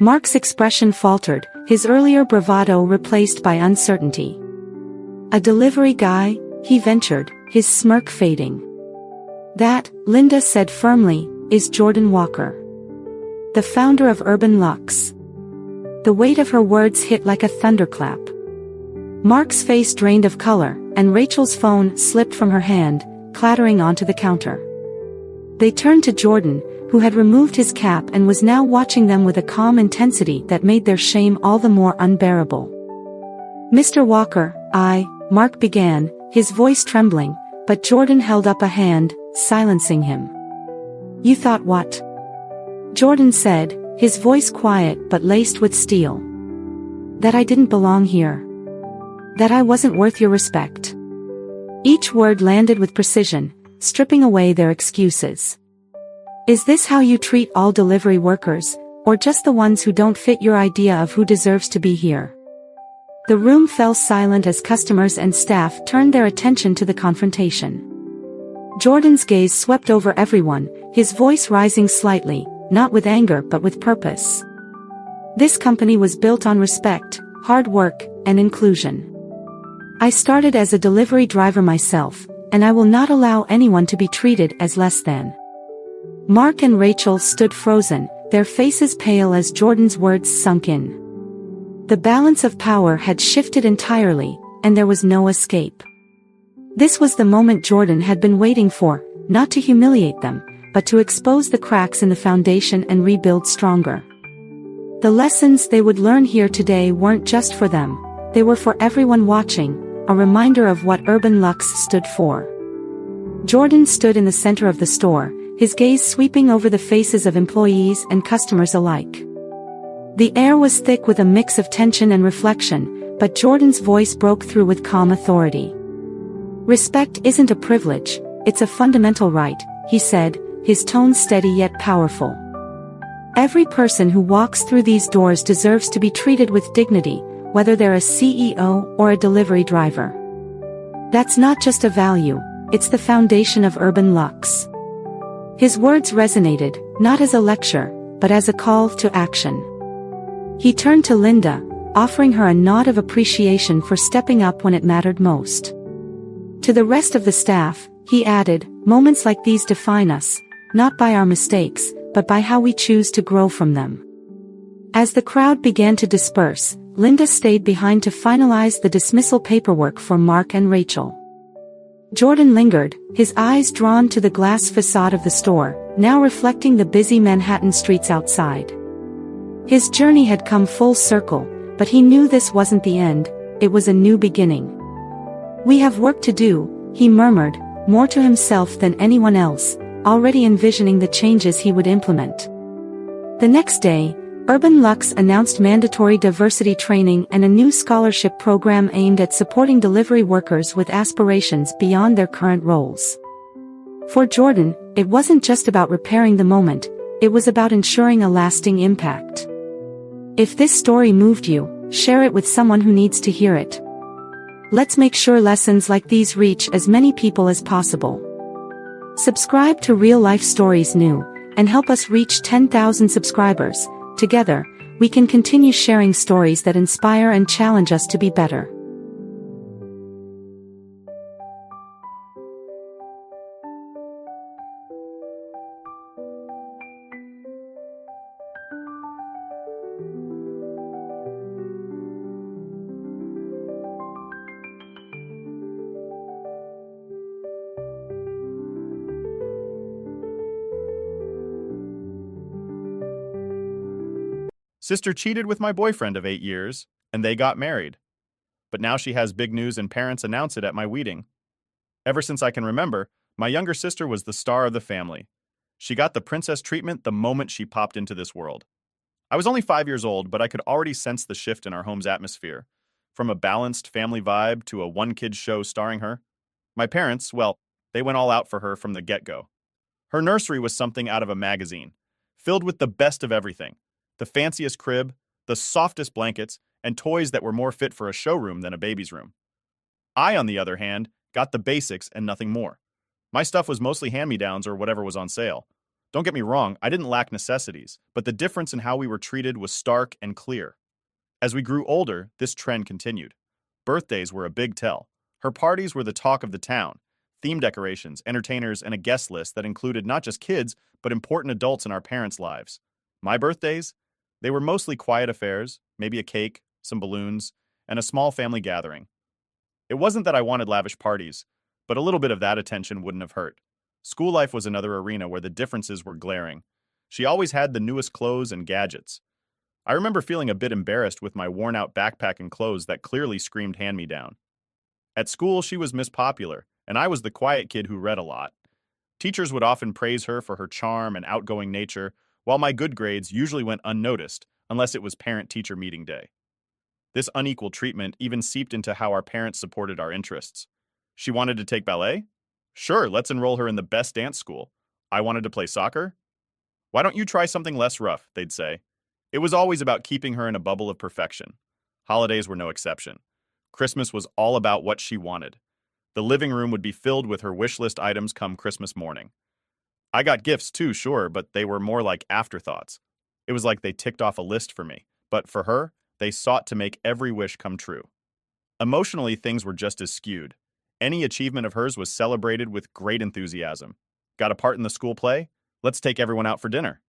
Mark's expression faltered, his earlier bravado replaced by uncertainty. "A delivery guy," he ventured, his smirk fading. "That," Linda said firmly, "is Jordan Walker. The founder of Urban Luxe." The weight of her words hit like a thunderclap. Mark's face drained of color, and Rachel's phone slipped from her hand, clattering onto the counter. They turned to Jordan, who had removed his cap and was now watching them with a calm intensity that made their shame all the more unbearable. "Mr. Walker, Mark began, his voice trembling, but Jordan held up a hand, silencing him. "You thought what?" Jordan said, his voice quiet but laced with steel. "That I didn't belong here. That I wasn't worth your respect." Each word landed with precision, stripping away their excuses. "Is this how you treat all delivery workers, or just the ones who don't fit your idea of who deserves to be here?" The room fell silent as customers and staff turned their attention to the confrontation. Jordan's gaze swept over everyone, his voice rising slightly, not with anger but with purpose. This company was built on respect, hard work, and inclusion. I started as a delivery driver myself, and I will not allow anyone to be treated as less than. Mark and Rachel stood frozen, their faces pale as Jordan's words sunk in. The balance of power had shifted entirely, and there was no escape. This was the moment Jordan had been waiting for, not to humiliate them, but to expose the cracks in the foundation and rebuild stronger. The lessons they would learn here today weren't just for them, they were for everyone watching, a reminder of what Urban Lux stood for. Jordan stood in the center of the store, his gaze sweeping over the faces of employees and customers alike. The air was thick with a mix of tension and reflection, but Jordan's voice broke through with calm authority. "Respect isn't a privilege, it's a fundamental right," he said, his tone steady yet powerful. "Every person who walks through these doors deserves to be treated with dignity, whether they're a CEO or a delivery driver. That's not just a value, it's the foundation of Urban Lux." His words resonated, not as a lecture, but as a call to action. He turned to Linda, offering her a nod of appreciation for stepping up when it mattered most. To the rest of the staff, he added, "Moments like these define us, not by our mistakes, but by how we choose to grow from them." As the crowd began to disperse, Linda stayed behind to finalize the dismissal paperwork for Mark and Rachel. Jordan lingered, his eyes drawn to the glass facade of the store, now reflecting the busy Manhattan streets outside. His journey had come full circle, but he knew this wasn't the end, it was a new beginning. "We have work to do," he murmured, more to himself than anyone else, already envisioning the changes he would implement. The next day, Urban Lux announced mandatory diversity training and a new scholarship program aimed at supporting delivery workers with aspirations beyond their current roles. For Jordan, it wasn't just about repairing the moment, it was about ensuring a lasting impact. If this story moved you, share it with someone who needs to hear it. Let's make sure lessons like these reach as many people as possible. Subscribe to Real Life Stories New, and help us reach 10,000 subscribers. Together, we can continue sharing stories that inspire and challenge us to be better. Sister cheated with my boyfriend of 8 years, and they got married. But now she has big news and parents announce it at my wedding. Ever since I can remember, my younger sister was the star of the family. She got the princess treatment the moment she popped into this world. I was only 5 years old, but I could already sense the shift in our home's atmosphere. From a balanced family vibe to a one-kid show starring her. My parents, well, they went all out for her from the get-go. Her nursery was something out of a magazine, filled with the best of everything. The fanciest crib, the softest blankets, and toys that were more fit for a showroom than a baby's room. I, on the other hand, got the basics and nothing more. My stuff was mostly hand-me-downs or whatever was on sale. Don't get me wrong, I didn't lack necessities, but the difference in how we were treated was stark and clear. As we grew older, this trend continued. Birthdays were a big tell. Her parties were the talk of the town. Theme decorations, entertainers, and a guest list that included not just kids, but important adults in our parents' lives. My birthdays? They were mostly quiet affairs, maybe a cake, some balloons, and a small family gathering. It wasn't that I wanted lavish parties, but a little bit of that attention wouldn't have hurt. School life was another arena where the differences were glaring. She always had the newest clothes and gadgets. I remember feeling a bit embarrassed with my worn-out backpack and clothes that clearly screamed hand-me-down. At school, she was Miss Popular, and I was the quiet kid who read a lot. Teachers would often praise her for her charm and outgoing nature, while my good grades usually went unnoticed, unless it was parent-teacher meeting day. This unequal treatment even seeped into how our parents supported our interests. She wanted to take ballet? Sure, let's enroll her in the best dance school. I wanted to play soccer? Why don't you try something less rough, they'd say. It was always about keeping her in a bubble of perfection. Holidays were no exception. Christmas was all about what she wanted. The living room would be filled with her wish list items come Christmas morning. I got gifts too, sure, but they were more like afterthoughts. It was like they ticked off a list for me, but for her, they sought to make every wish come true. Emotionally, things were just as skewed. Any achievement of hers was celebrated with great enthusiasm. Got a part in the school play? Let's take everyone out for dinner.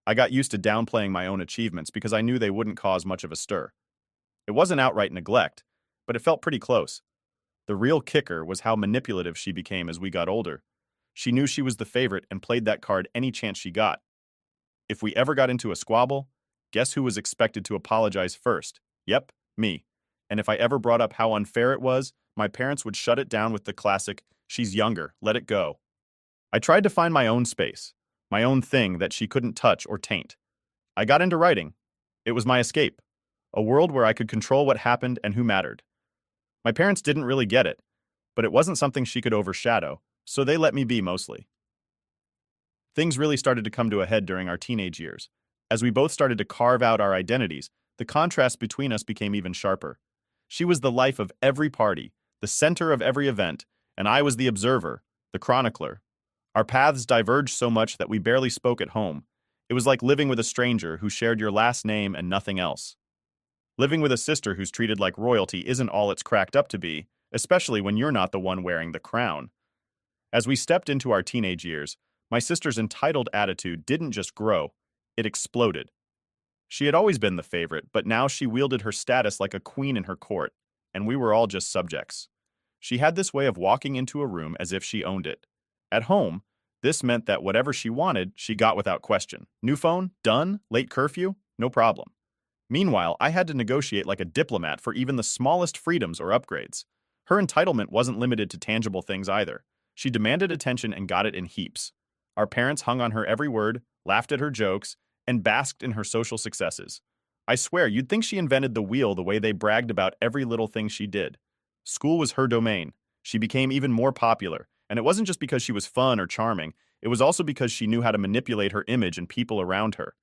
I got used to downplaying my own achievements because I knew they wouldn't cause much of a stir. It wasn't outright neglect, but it felt pretty close. The real kicker was how manipulative she became as we got older. She knew she was the favorite and played that card any chance she got. If we ever got into a squabble, guess who was expected to apologize first? Yep, me. And if I ever brought up how unfair it was, my parents would shut it down with the classic, "She's younger, let it go." I tried to find my own space, my own thing that she couldn't touch or taint. I got into writing. It was my escape, a world where I could control what happened and who mattered. My parents didn't really get it, but it wasn't something she could overshadow, so they let me be mostly. Things really started to come to a head during our teenage years. As we both started to carve out our identities, the contrast between us became even sharper. She was the life of every party, the center of every event, and I was the observer, the chronicler. Our paths diverged so much that we barely spoke at home. It was like living with a stranger who shared your last name and nothing else. Living with a sister who's treated like royalty isn't all it's cracked up to be, especially when you're not the one wearing the crown. As we stepped into our teenage years, my sister's entitled attitude didn't just grow, it exploded. She had always been the favorite, but now she wielded her status like a queen in her court, and we were all just subjects. She had this way of walking into a room as if she owned it. At home, this meant that whatever she wanted, she got without question. New phone? Done? Late curfew? No problem. Meanwhile, I had to negotiate like a diplomat for even the smallest freedoms or upgrades. Her entitlement wasn't limited to tangible things either. She demanded attention and got it in heaps. Our parents hung on her every word, laughed at her jokes, and basked in her social successes. I swear, you'd think she invented the wheel the way they bragged about every little thing she did. School was her domain. She became even more popular, and it wasn't just because she was fun or charming, it was also because she knew how to manipulate her image and people around her.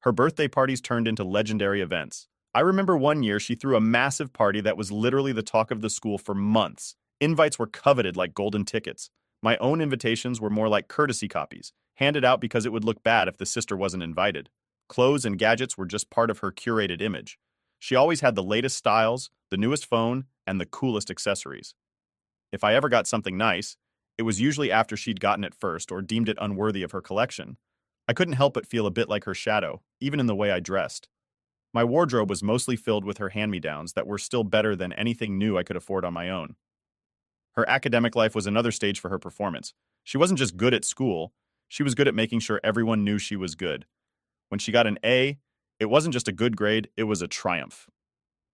Her birthday parties turned into legendary events. I remember one year she threw a massive party that was literally the talk of the school for months. Invites were coveted like golden tickets. My own invitations were more like courtesy copies, handed out because it would look bad if the sister wasn't invited. Clothes and gadgets were just part of her curated image. She always had the latest styles, the newest phone, and the coolest accessories. If I ever got something nice, it was usually after she'd gotten it first or deemed it unworthy of her collection. I couldn't help but feel a bit like her shadow, even in the way I dressed. My wardrobe was mostly filled with her hand-me-downs that were still better than anything new I could afford on my own. Her academic life was another stage for her performance. She wasn't just good at school, she was good at making sure everyone knew she was good. When she got an A, it wasn't just a good grade, it was a triumph.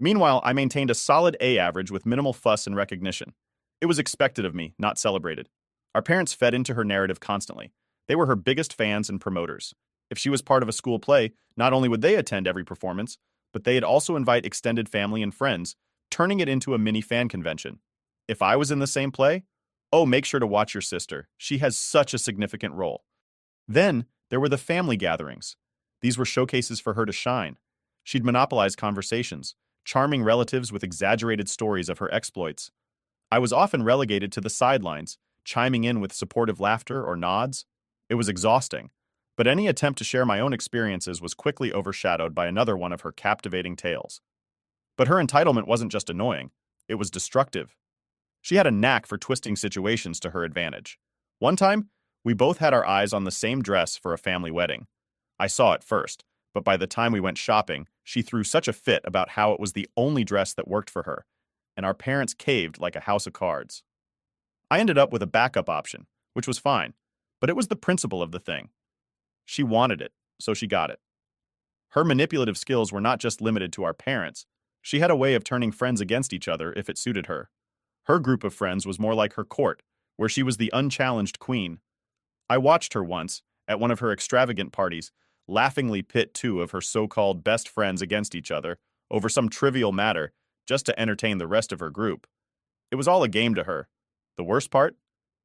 Meanwhile, I maintained a solid A average with minimal fuss and recognition. It was expected of me, not celebrated. Our parents fed into her narrative constantly. They were her biggest fans and promoters. If she was part of a school play, not only would they attend every performance, but they'd also invite extended family and friends, turning it into a mini fan convention. If I was in the same play, oh, make sure to watch your sister. She has such a significant role. Then, there were the family gatherings. These were showcases for her to shine. She'd monopolize conversations, charming relatives with exaggerated stories of her exploits. I was often relegated to the sidelines, chiming in with supportive laughter or nods. It was exhausting, but any attempt to share my own experiences was quickly overshadowed by another one of her captivating tales. But her entitlement wasn't just annoying, it was destructive. She had a knack for twisting situations to her advantage. One time, we both had our eyes on the same dress for a family wedding. I saw it first, but by the time we went shopping, she threw such a fit about how it was the only dress that worked for her, and our parents caved like a house of cards. I ended up with a backup option, which was fine, but it was the principle of the thing. She wanted it, so she got it. Her manipulative skills were not just limited to our parents. She had a way of turning friends against each other if it suited her. Her group of friends was more like her court, where she was the unchallenged queen. I watched her once, at one of her extravagant parties, laughingly pit two of her so-called best friends against each other over some trivial matter just to entertain the rest of her group. It was all a game to her. The worst part?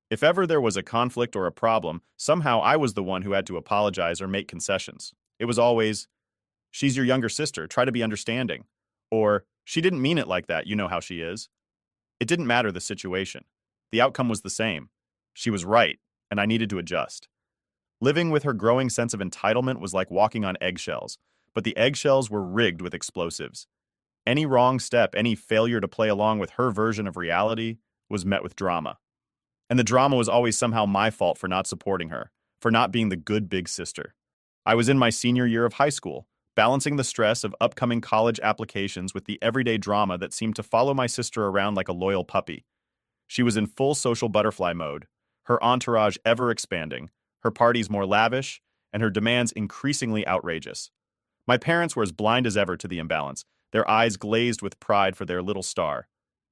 If ever there was a conflict or a problem, somehow I was the one who had to apologize or make concessions. It was always, "She's your younger sister, try to be understanding." Or, she didn't mean it like that, you know how she is. It didn't matter the situation. The outcome was the same. She was right, and I needed to adjust. Living with her growing sense of entitlement was like walking on eggshells, but the eggshells were rigged with explosives. Any wrong step, any failure to play along with her version of reality, was met with drama. And the drama was always somehow my fault for not supporting her, for not being the good big sister. I was in my senior year of high school, balancing the stress of upcoming college applications with the everyday drama that seemed to follow my sister around like a loyal puppy. She was in full social butterfly mode, her entourage ever expanding, her parties more lavish, and her demands increasingly outrageous. My parents were as blind as ever to the imbalance, their eyes glazed with pride for their little star.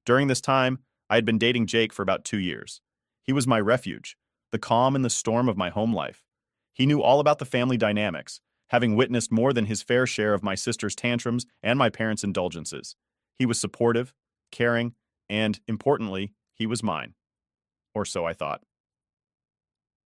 During this time, I had been dating Jake for about 2 years. He was my refuge, the calm in the storm of my home life. He knew all about the family dynamics, having witnessed more than his fair share of my sister's tantrums and my parents' indulgences. He was supportive, caring, and, importantly, he was mine. Or so I thought.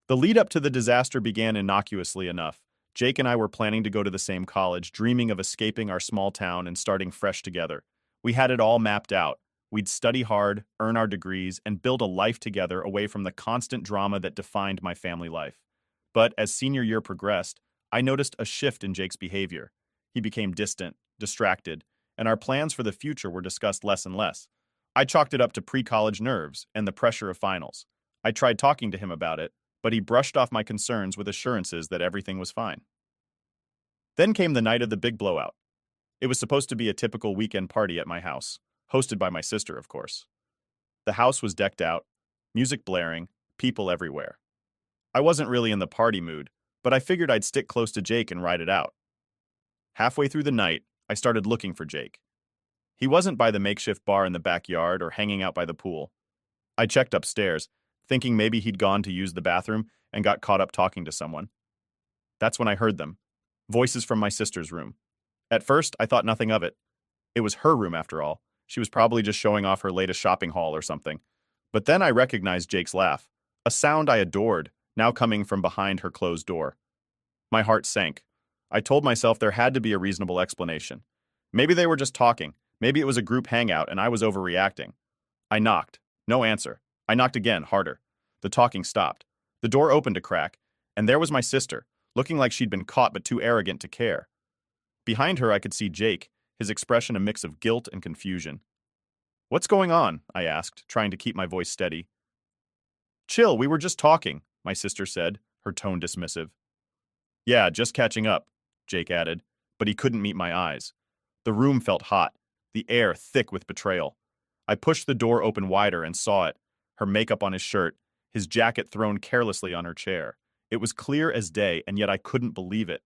The lead up to the disaster began innocuously enough. Jake and I were planning to go to the same college, dreaming of escaping our small town and starting fresh together. We had it all mapped out. We'd study hard, earn our degrees, and build a life together away from the constant drama that defined my family life. But as senior year progressed, I noticed a shift in Jake's behavior. He became distant, distracted, and our plans for the future were discussed less and less. I chalked it up to pre-college nerves and the pressure of finals. I tried talking to him about it, but he brushed off my concerns with assurances that everything was fine. Then came the night of the big blowout. It was supposed to be a typical weekend party at my house, hosted by my sister, of course. The house was decked out, music blaring, people everywhere. I wasn't really in the party mood, but I figured I'd stick close to Jake and ride it out. Halfway through the night, I started looking for Jake. He wasn't by the makeshift bar in the backyard or hanging out by the pool. I checked upstairs, thinking maybe he'd gone to use the bathroom and got caught up talking to someone. That's when I heard them. Voices from my sister's room. At first, I thought nothing of it. It was her room, after all. She was probably just showing off her latest shopping haul or something. But then I recognized Jake's laugh, a sound I adored, now coming from behind her closed door. My heart sank. I told myself there had to be a reasonable explanation. Maybe they were just talking. Maybe it was a group hangout and I was overreacting. I knocked. No answer. I knocked again, harder. The talking stopped. The door opened a crack, and there was my sister, looking like she'd been caught but too arrogant to care. Behind her I could see Jake, his expression a mix of guilt and confusion. "What's going on?" I asked, trying to keep my voice steady. "Chill, we were just talking," my sister said, her tone dismissive. "Yeah, just catching up," Jake added, but he couldn't meet my eyes. The room felt hot, the air thick with betrayal. I pushed the door open wider and saw it, her makeup on his shirt, his jacket thrown carelessly on her chair. It was clear as day, and yet I couldn't believe it.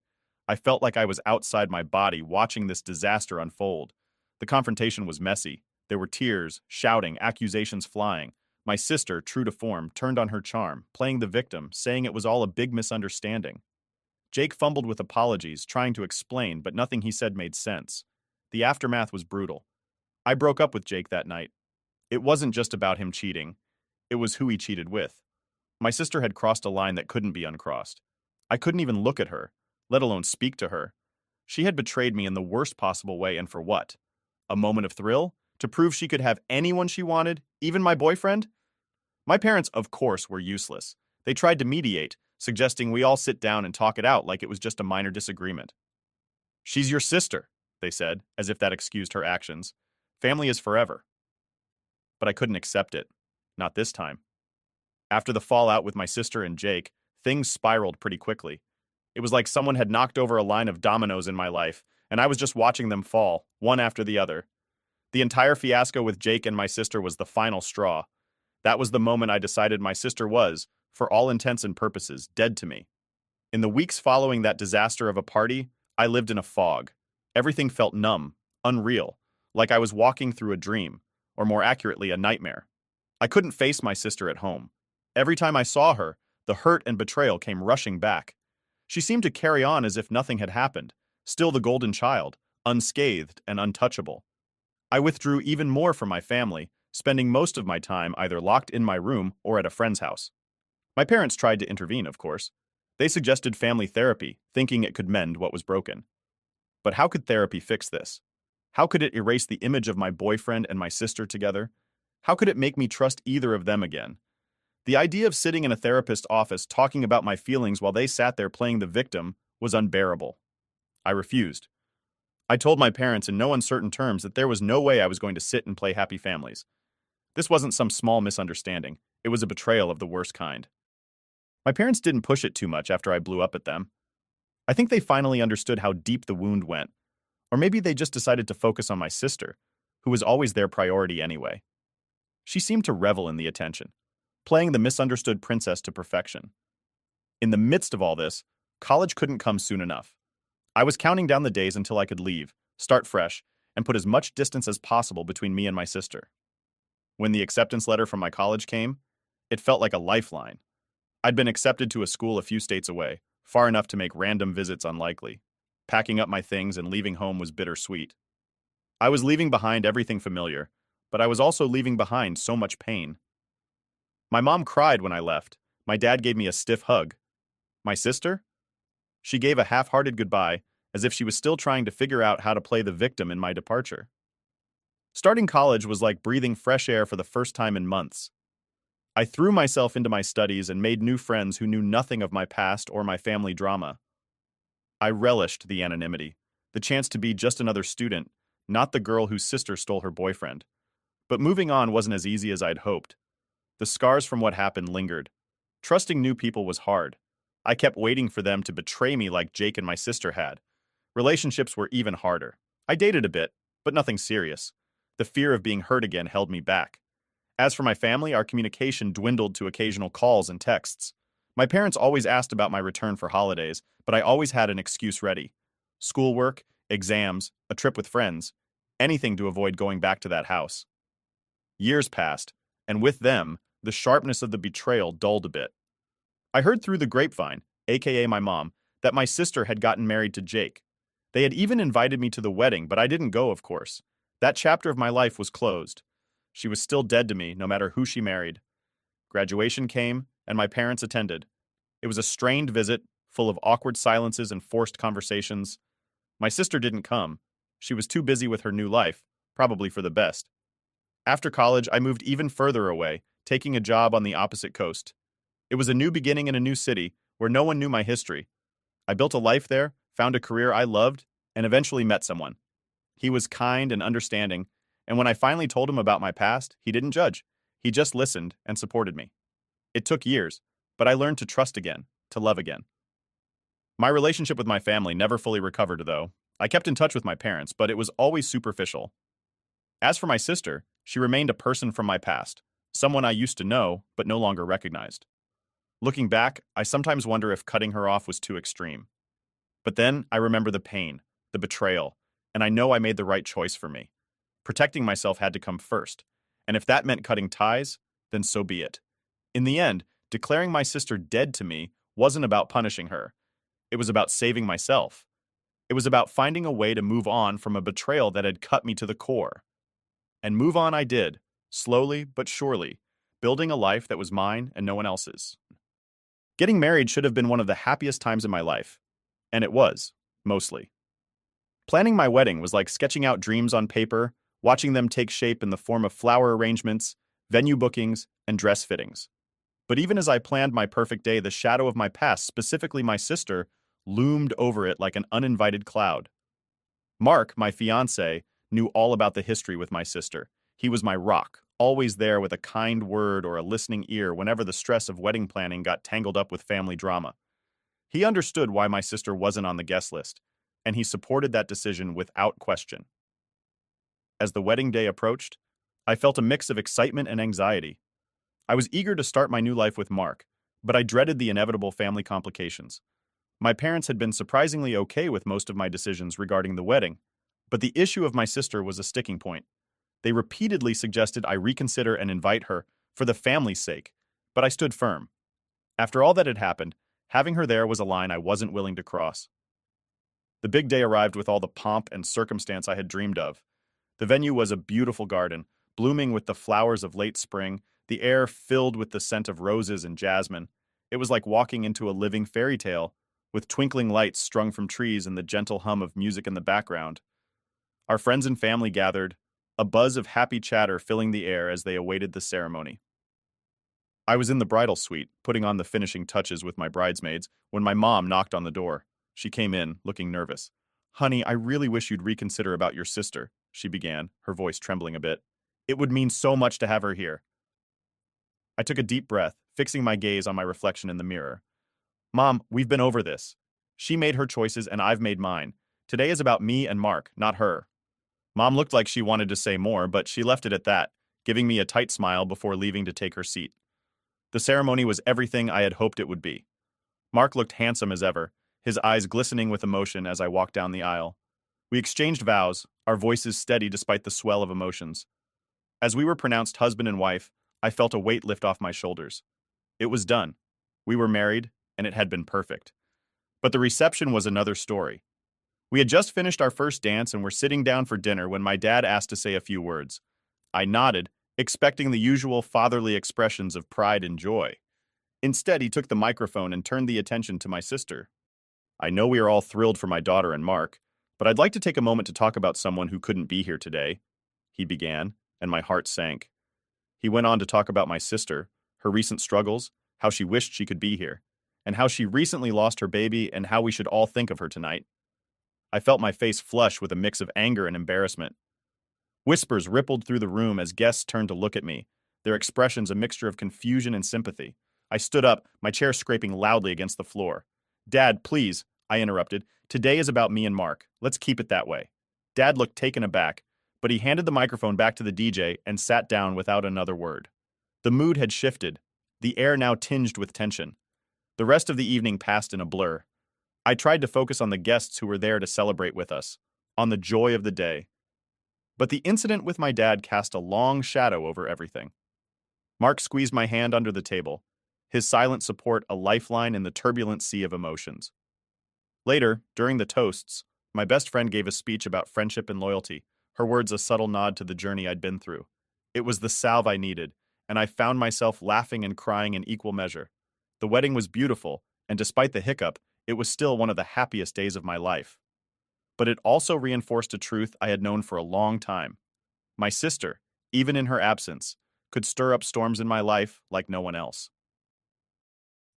I felt like I was outside my body, watching this disaster unfold. The confrontation was messy. There were tears, shouting, accusations flying. My sister, true to form, turned on her charm, playing the victim, saying it was all a big misunderstanding. Jake fumbled with apologies, trying to explain, but nothing he said made sense. The aftermath was brutal. I broke up with Jake that night. It wasn't just about him cheating. It was who he cheated with. My sister had crossed a line that couldn't be uncrossed. I couldn't even look at her, let alone speak to her. She had betrayed me in the worst possible way, and for what? A moment of thrill? To prove she could have anyone she wanted, even my boyfriend? My parents, of course, were useless. They tried to mediate, suggesting we all sit down and talk it out like it was just a minor disagreement. "She's your sister," they said, as if that excused her actions. "Family is forever." But I couldn't accept it. Not this time. After the fallout with my sister and Jake, things spiraled pretty quickly. It was like someone had knocked over a line of dominoes in my life, and I was just watching them fall, one after the other. The entire fiasco with Jake and my sister was the final straw. That was the moment I decided my sister was, for all intents and purposes, dead to me. In the weeks following that disaster of a party, I lived in a fog. Everything felt numb, unreal, like I was walking through a dream, or more accurately, a nightmare. I couldn't face my sister at home. Every time I saw her, the hurt and betrayal came rushing back. She seemed to carry on as if nothing had happened, still the golden child, unscathed and untouchable. I withdrew even more from my family, spending most of my time either locked in my room or at a friend's house. My parents tried to intervene, of course. They suggested family therapy, thinking it could mend what was broken. But how could therapy fix this? How could it erase the image of my boyfriend and my sister together? How could it make me trust either of them again? The idea of sitting in a therapist's office talking about my feelings while they sat there playing the victim was unbearable. I refused. I told my parents in no uncertain terms that there was no way I was going to sit and play happy families. This wasn't some small misunderstanding. It was a betrayal of the worst kind. My parents didn't push it too much after I blew up at them. I think they finally understood how deep the wound went. Or maybe they just decided to focus on my sister, who was always their priority anyway. She seemed to revel in the attention, playing the misunderstood princess to perfection. In the midst of all this, college couldn't come soon enough. I was counting down the days until I could leave, start fresh, and put as much distance as possible between me and my sister. When the acceptance letter from my college came, it felt like a lifeline. I'd been accepted to a school a few states away, far enough to make random visits unlikely. Packing up my things and leaving home was bittersweet. I was leaving behind everything familiar, but I was also leaving behind so much pain. My mom cried when I left. My dad gave me a stiff hug. My sister? She gave a half-hearted goodbye, as if she was still trying to figure out how to play the victim in my departure. Starting college was like breathing fresh air for the first time in months. I threw myself into my studies and made new friends who knew nothing of my past or my family drama. I relished the anonymity, the chance to be just another student, not the girl whose sister stole her boyfriend. But moving on wasn't as easy as I'd hoped. The scars from what happened lingered. Trusting new people was hard. I kept waiting for them to betray me like Jake and my sister had. Relationships were even harder. I dated a bit, but nothing serious. The fear of being hurt again held me back. As for my family, our communication dwindled to occasional calls and texts. My parents always asked about my return for holidays, but I always had an excuse ready. Schoolwork, exams, a trip with friends, anything to avoid going back to that house. Years passed, and with them, the sharpness of the betrayal dulled a bit. I heard through the grapevine, aka my mom, that my sister had gotten married to Jake. They had even invited me to the wedding, but I didn't go, of course. That chapter of my life was closed. She was still dead to me, no matter who she married. Graduation came, and my parents attended. It was a strained visit, full of awkward silences and forced conversations. My sister didn't come. She was too busy with her new life, probably for the best. After college, I moved even further away, taking a job on the opposite coast. It was a new beginning in a new city, where no one knew my history. I built a life there, found a career I loved, and eventually met someone. He was kind and understanding, and when I finally told him about my past, he didn't judge. He just listened and supported me. It took years, but I learned to trust again, to love again. My relationship with my family never fully recovered, though. I kept in touch with my parents, but it was always superficial. As for my sister, she remained a person from my past, someone I used to know, but no longer recognized. Looking back, I sometimes wonder if cutting her off was too extreme. But then I remember the pain, the betrayal, and I know I made the right choice for me. Protecting myself had to come first, and if that meant cutting ties, then so be it. In the end, declaring my sister dead to me wasn't about punishing her. It was about saving myself. It was about finding a way to move on from a betrayal that had cut me to the core. And move on I did, slowly but surely, building a life that was mine and no one else's. Getting married should have been one of the happiest times in my life. And it was, mostly. Planning my wedding was like sketching out dreams on paper, watching them take shape in the form of flower arrangements, venue bookings, and dress fittings. But even as I planned my perfect day, the shadow of my past, specifically my sister, loomed over it like an uninvited cloud. Mark, my fiancé, knew all about the history with my sister. He was my rock, always there with a kind word or a listening ear whenever the stress of wedding planning got tangled up with family drama. He understood why my sister wasn't on the guest list, and he supported that decision without question. As the wedding day approached, I felt a mix of excitement and anxiety. I was eager to start my new life with Mark, but I dreaded the inevitable family complications. My parents had been surprisingly okay with most of my decisions regarding the wedding, but the issue of my sister was a sticking point. They repeatedly suggested I reconsider and invite her for the family's sake, but I stood firm. After all that had happened, having her there was a line I wasn't willing to cross. The big day arrived with all the pomp and circumstance I had dreamed of. The venue was a beautiful garden, blooming with the flowers of late spring, the air filled with the scent of roses and jasmine. It was like walking into a living fairy tale, with twinkling lights strung from trees and the gentle hum of music in the background. Our friends and family gathered, a buzz of happy chatter filling the air as they awaited the ceremony. I was in the bridal suite, putting on the finishing touches with my bridesmaids, when my mom knocked on the door. She came in, looking nervous. "Honey, I really wish you'd reconsider about your sister," she began, her voice trembling a bit. "It would mean so much to have her here." I took a deep breath, fixing my gaze on my reflection in the mirror. "Mom, we've been over this. She made her choices and I've made mine. Today is about me and Mark, not her." Mom looked like she wanted to say more, but she left it at that, giving me a tight smile before leaving to take her seat. The ceremony was everything I had hoped it would be. Mark looked handsome as ever, his eyes glistening with emotion as I walked down the aisle. We exchanged vows, our voices steady despite the swell of emotions. As we were pronounced husband and wife, I felt a weight lift off my shoulders. It was done. We were married, and it had been perfect. But the reception was another story. We had just finished our first dance and were sitting down for dinner when my dad asked to say a few words. I nodded, expecting the usual fatherly expressions of pride and joy. Instead, he took the microphone and turned the attention to my sister. "I know we are all thrilled for my daughter and Mark, but I'd like to take a moment to talk about someone who couldn't be here today," he began, and my heart sank. He went on to talk about my sister, her recent struggles, how she wished she could be here, and how she recently lost her baby and how we should all think of her tonight. I felt my face flush with a mix of anger and embarrassment. Whispers rippled through the room as guests turned to look at me, their expressions a mixture of confusion and sympathy. I stood up, my chair scraping loudly against the floor. "Dad, please," I interrupted. "Today is about me and Mark. Let's keep it that way." Dad looked taken aback, but he handed the microphone back to the DJ and sat down without another word. The mood had shifted, the air now tinged with tension. The rest of the evening passed in a blur. I tried to focus on the guests who were there to celebrate with us, on the joy of the day. But the incident with my dad cast a long shadow over everything. Mark squeezed my hand under the table, his silent support a lifeline in the turbulent sea of emotions. Later, during the toasts, my best friend gave a speech about friendship and loyalty, her words a subtle nod to the journey I'd been through. It was the salve I needed, and I found myself laughing and crying in equal measure. The wedding was beautiful, and despite the hiccup, it was still one of the happiest days of my life. But it also reinforced a truth I had known for a long time. My sister, even in her absence, could stir up storms in my life like no one else.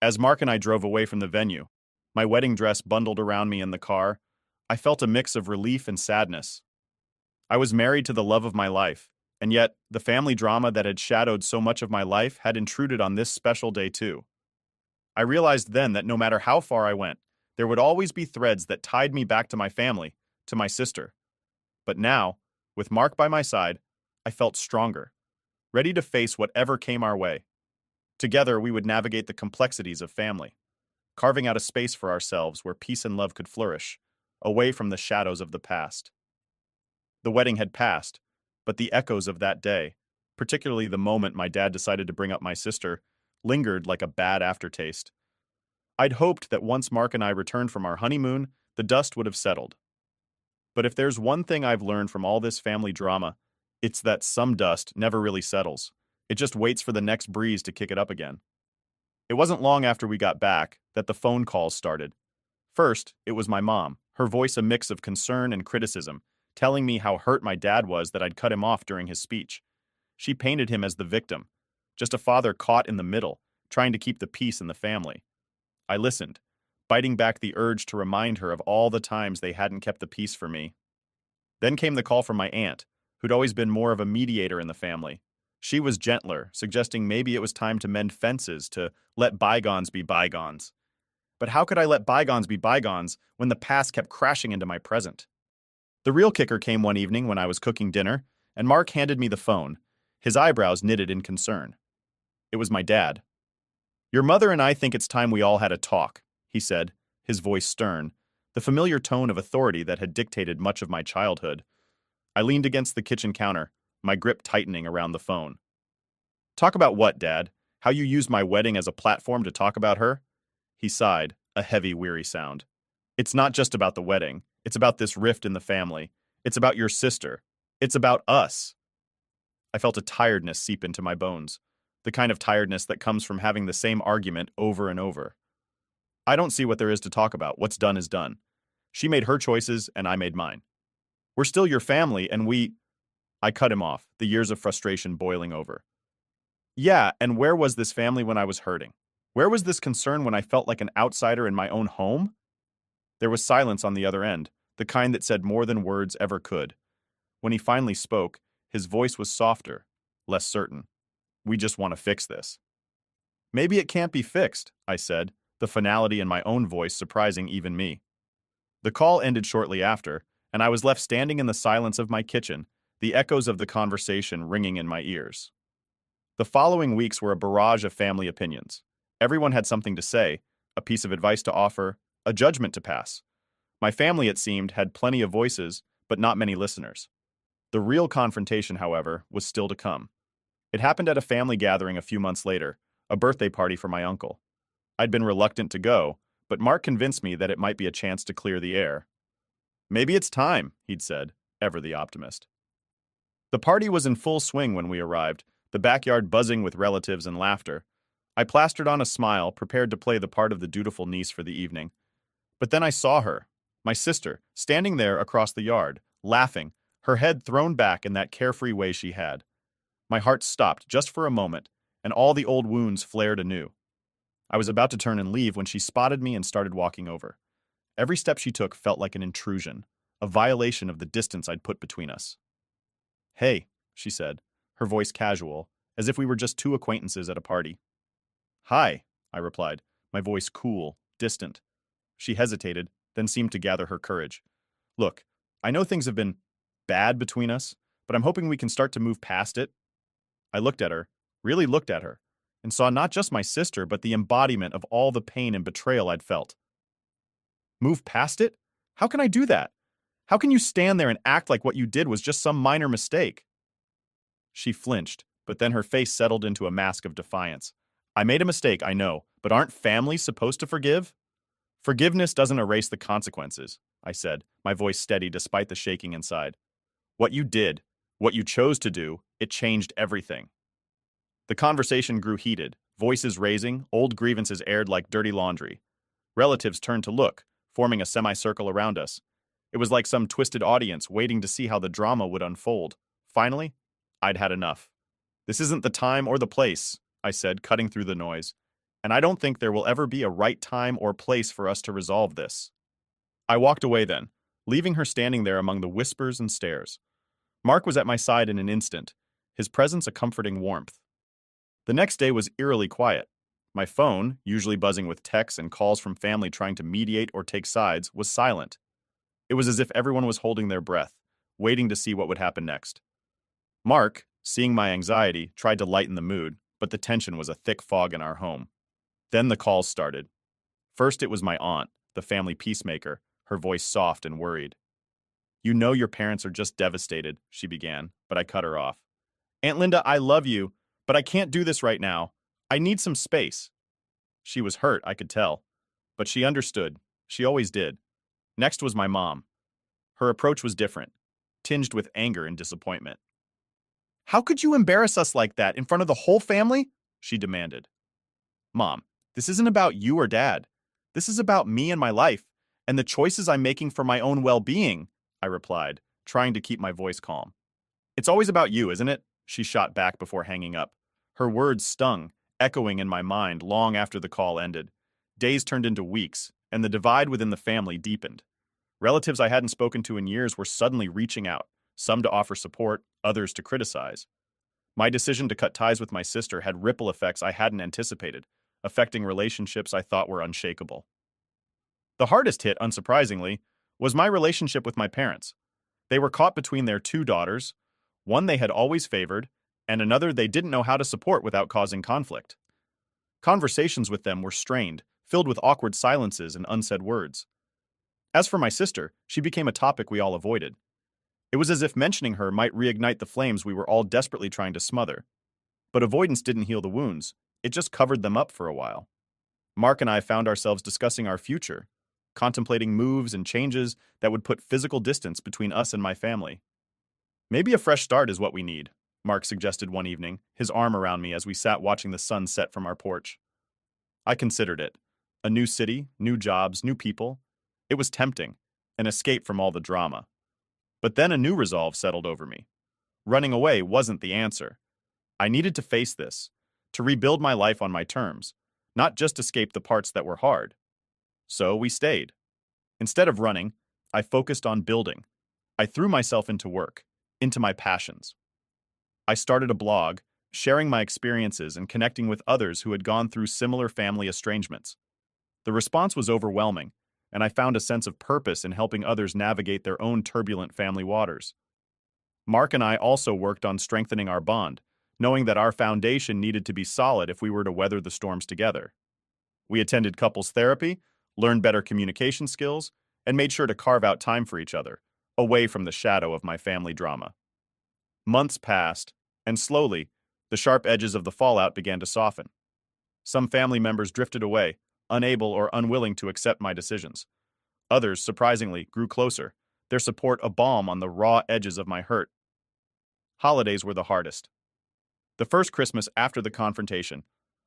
As Mark and I drove away from the venue, my wedding dress bundled around me in the car, I felt a mix of relief and sadness. I was married to the love of my life, and yet the family drama that had shadowed so much of my life had intruded on this special day too. I realized then that no matter how far I went, there would always be threads that tied me back to my family, to my sister. But now, with Mark by my side, I felt stronger, ready to face whatever came our way. Together, we would navigate the complexities of family, carving out a space for ourselves where peace and love could flourish, away from the shadows of the past. The wedding had passed, but the echoes of that day, particularly the moment my dad decided to bring up my sister, lingered like a bad aftertaste. I'd hoped that once Mark and I returned from our honeymoon, the dust would have settled. But if there's one thing I've learned from all this family drama, it's that some dust never really settles. It just waits for the next breeze to kick it up again. It wasn't long after we got back that the phone calls started. First, it was my mom, her voice a mix of concern and criticism, telling me how hurt my dad was that I'd cut him off during his speech. She painted him as the victim, just a father caught in the middle, trying to keep the peace in the family. I listened, biting back the urge to remind her of all the times they hadn't kept the peace for me. Then came the call from my aunt, who'd always been more of a mediator in the family. She was gentler, suggesting maybe it was time to mend fences, to let bygones be bygones. But how could I let bygones be bygones when the past kept crashing into my present? The real kicker came one evening when I was cooking dinner, and Mark handed me the phone, his eyebrows knitted in concern. It was my dad. "Your mother and I think it's time we all had a talk," he said, his voice stern, the familiar tone of authority that had dictated much of my childhood. I leaned against the kitchen counter, my grip tightening around the phone. "Talk about what, Dad? How you used my wedding as a platform to talk about her?" He sighed, a heavy, weary sound. "It's not just about the wedding. It's about this rift in the family. It's about your sister. It's about us." I felt a tiredness seep into my bones, the kind of tiredness that comes from having the same argument over and over. "I don't see what there is to talk about. What's done is done. She made her choices, and I made mine." We're still your family, and we— I cut him off, the years of frustration boiling over. Yeah, and where was this family when I was hurting? Where was this concern when I felt like an outsider in my own home? There was silence on the other end, the kind that said more than words ever could. When he finally spoke, his voice was softer, less certain. We just want to fix this. Maybe it can't be fixed, I said, the finality in my own voice surprising even me. The call ended shortly after, and I was left standing in the silence of my kitchen, the echoes of the conversation ringing in my ears. The following weeks were a barrage of family opinions. Everyone had something to say, a piece of advice to offer, a judgment to pass. My family, it seemed, had plenty of voices, but not many listeners. The real confrontation, however, was still to come. It happened at a family gathering a few months later, a birthday party for my uncle. I'd been reluctant to go, but Mark convinced me that it might be a chance to clear the air. Maybe it's time, he'd said, ever the optimist. The party was in full swing when we arrived, the backyard buzzing with relatives and laughter. I plastered on a smile, prepared to play the part of the dutiful niece for the evening. But then I saw her, my sister, standing there across the yard, laughing, her head thrown back in that carefree way she had. My heart stopped just for a moment, and all the old wounds flared anew. I was about to turn and leave when she spotted me and started walking over. Every step she took felt like an intrusion, a violation of the distance I'd put between us. Hey, she said, her voice casual, as if we were just two acquaintances at a party. Hi, I replied, my voice cool, distant. She hesitated, then seemed to gather her courage. Look, I know things have been bad between us, but I'm hoping we can start to move past it. I looked at her, really looked at her, and saw not just my sister, but the embodiment of all the pain and betrayal I'd felt. Move past it? How can I do that? How can you stand there and act like what you did was just some minor mistake? She flinched, but then her face settled into a mask of defiance. I made a mistake, I know, but aren't families supposed to forgive? Forgiveness doesn't erase the consequences, I said, my voice steady despite the shaking inside. What you did, what you chose to do, it changed everything. The conversation grew heated, voices raising, old grievances aired like dirty laundry. Relatives turned to look, forming a semicircle around us. It was like some twisted audience waiting to see how the drama would unfold. Finally, I'd had enough. This isn't the time or the place, I said, cutting through the noise, and I don't think there will ever be a right time or place for us to resolve this. I walked away then, leaving her standing there among the whispers and stares. Mark was at my side in an instant, his presence a comforting warmth. The next day was eerily quiet. My phone, usually buzzing with texts and calls from family trying to mediate or take sides, was silent. It was as if everyone was holding their breath, waiting to see what would happen next. Mark, seeing my anxiety, tried to lighten the mood, but the tension was a thick fog in our home. Then the calls started. First it was my aunt, the family peacemaker, her voice soft and worried. You know your parents are just devastated, she began, but I cut her off. Aunt Linda, I love you, but I can't do this right now. I need some space. She was hurt, I could tell. But she understood. She always did. Next was my mom. Her approach was different, tinged with anger and disappointment. How could you embarrass us like that in front of the whole family? She demanded. Mom, this isn't about you or Dad. This is about me and my life, and the choices I'm making for my own well-being, I replied, trying to keep my voice calm. It's always about you, isn't it? She shot back before hanging up. Her words stung, echoing in my mind long after the call ended. Days turned into weeks, and the divide within the family deepened. Relatives I hadn't spoken to in years were suddenly reaching out, some to offer support, others to criticize. My decision to cut ties with my sister had ripple effects I hadn't anticipated, affecting relationships I thought were unshakable. The hardest hit, unsurprisingly, was my relationship with my parents. They were caught between their two daughters, one they had always favored, and another they didn't know how to support without causing conflict. Conversations with them were strained, filled with awkward silences and unsaid words. As for my sister, she became a topic we all avoided. It was as if mentioning her might reignite the flames we were all desperately trying to smother. But avoidance didn't heal the wounds, it just covered them up for a while. Mark and I found ourselves discussing our future, contemplating moves and changes that would put physical distance between us and my family. Maybe a fresh start is what we need, Mark suggested one evening, his arm around me as we sat watching the sun set from our porch. I considered it. A new city, new jobs, new people. It was tempting, an escape from all the drama. But then a new resolve settled over me. Running away wasn't the answer. I needed to face this, to rebuild my life on my terms, not just escape the parts that were hard. So we stayed. Instead of running, I focused on building. I threw myself into work, into my passions. I started a blog, sharing my experiences and connecting with others who had gone through similar family estrangements. The response was overwhelming, and I found a sense of purpose in helping others navigate their own turbulent family waters. Mark and I also worked on strengthening our bond, knowing that our foundation needed to be solid if we were to weather the storms together. We attended couples therapy, learned better communication skills, and made sure to carve out time for each other, away from the shadow of my family drama. Months passed, and slowly, the sharp edges of the fallout began to soften. Some family members drifted away, unable or unwilling to accept my decisions. Others, surprisingly, grew closer, their support a balm on the raw edges of my hurt. Holidays were the hardest. The first Christmas after the confrontation,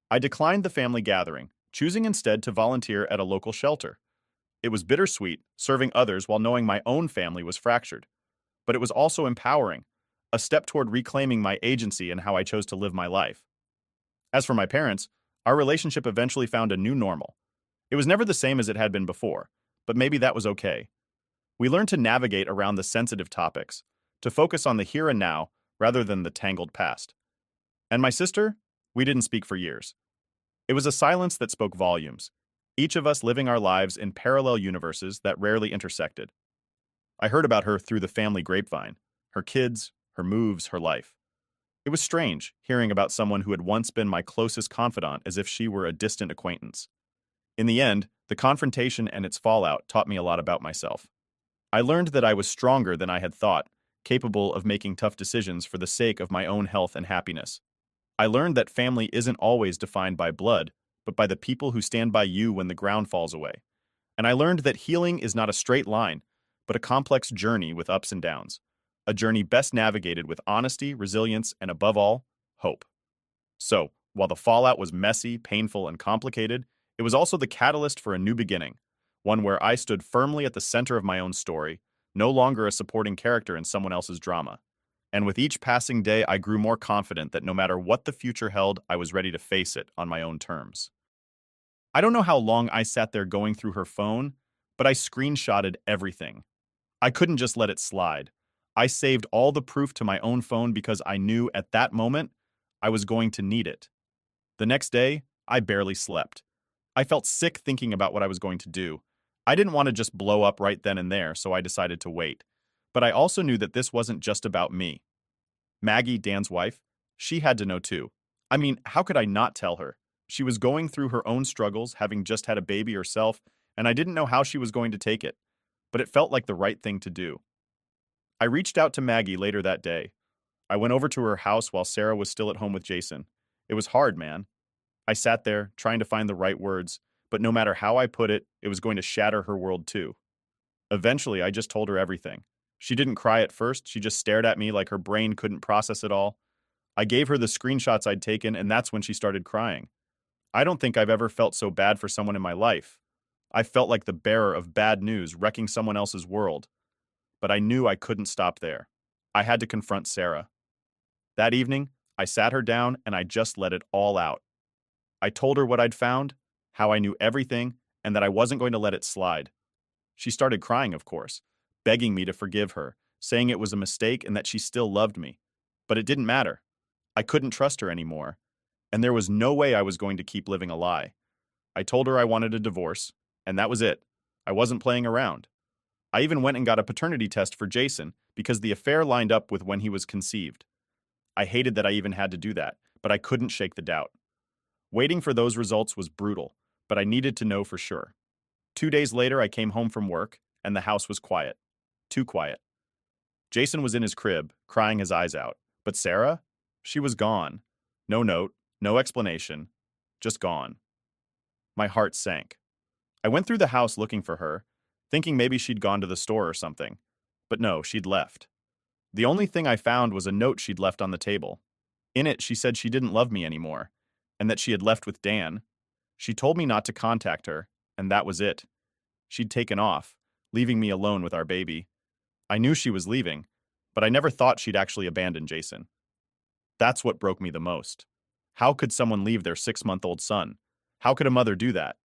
I declined the family gathering, choosing instead to volunteer at a local shelter. It was bittersweet, serving others while knowing my own family was fractured. But it was also empowering, a step toward reclaiming my agency and how I chose to live my life. As for my parents, our relationship eventually found a new normal. It was never the same as it had been before, but maybe that was okay. We learned to navigate around the sensitive topics, to focus on the here and now rather than the tangled past. And my sister? We didn't speak for years. It was a silence that spoke volumes, each of us living our lives in parallel universes that rarely intersected. I heard about her through the family grapevine, her kids, her moves, her life. It was strange, hearing about someone who had once been my closest confidant as if she were a distant acquaintance. In the end, the confrontation and its fallout taught me a lot about myself. I learned that I was stronger than I had thought, capable of making tough decisions for the sake of my own health and happiness. I learned that family isn't always defined by blood, but by the people who stand by you when the ground falls away. And I learned that healing is not a straight line, but a complex journey with ups and downs. A journey best navigated with honesty, resilience, and above all, hope. So, while the fallout was messy, painful, and complicated, it was also the catalyst for a new beginning, one where I stood firmly at the center of my own story, no longer a supporting character in someone else's drama. And with each passing day, I grew more confident that no matter what the future held, I was ready to face it on my own terms. I don't know how long I sat there going through her phone, but I screenshotted everything. I couldn't just let it slide. I saved all the proof to my own phone because I knew at that moment I was going to need it. The next day, I barely slept. I felt sick thinking about what I was going to do. I didn't want to just blow up right then and there, so I decided to wait. But I also knew that this wasn't just about me. Maggie, Dan's wife, she had to know too. I mean, how could I not tell her? She was going through her own struggles, having just had a baby herself, and I didn't know how she was going to take it. But it felt like the right thing to do. I reached out to Maggie later that day. I went over to her house while Sarah was still at home with Jason. It was hard, man. I sat there, trying to find the right words, but no matter how I put it, it was going to shatter her world too. Eventually, I just told her everything. She didn't cry at first, she just stared at me like her brain couldn't process it all. I gave her the screenshots I'd taken, and that's when she started crying. I don't think I've ever felt so bad for someone in my life. I felt like the bearer of bad news, wrecking someone else's world. But I knew I couldn't stop there. I had to confront Sarah. That evening, I sat her down and I just let it all out. I told her what I'd found, how I knew everything, and that I wasn't going to let it slide. She started crying, of course, begging me to forgive her, saying it was a mistake and that she still loved me. But it didn't matter. I couldn't trust her anymore, and there was no way I was going to keep living a lie. I told her I wanted a divorce, and that was it. I wasn't playing around. I even went and got a paternity test for Jason because the affair lined up with when he was conceived. I hated that I even had to do that, but I couldn't shake the doubt. Waiting for those results was brutal, but I needed to know for sure. 2 days later, I came home from work, and the house was quiet. Too quiet. Jason was in his crib, crying his eyes out. But Sarah? She was gone. No note, no explanation, just gone. My heart sank. I went through the house looking for her, thinking maybe she'd gone to the store or something. But no, she'd left. The only thing I found was a note she'd left on the table. In it, she said she didn't love me anymore, and that she had left with Dan. She told me not to contact her, and that was it. She'd taken off, leaving me alone with our baby. I knew she was leaving, but I never thought she'd actually abandon Jason. That's what broke me the most. How could someone leave their 6-month-old son? How could a mother do that?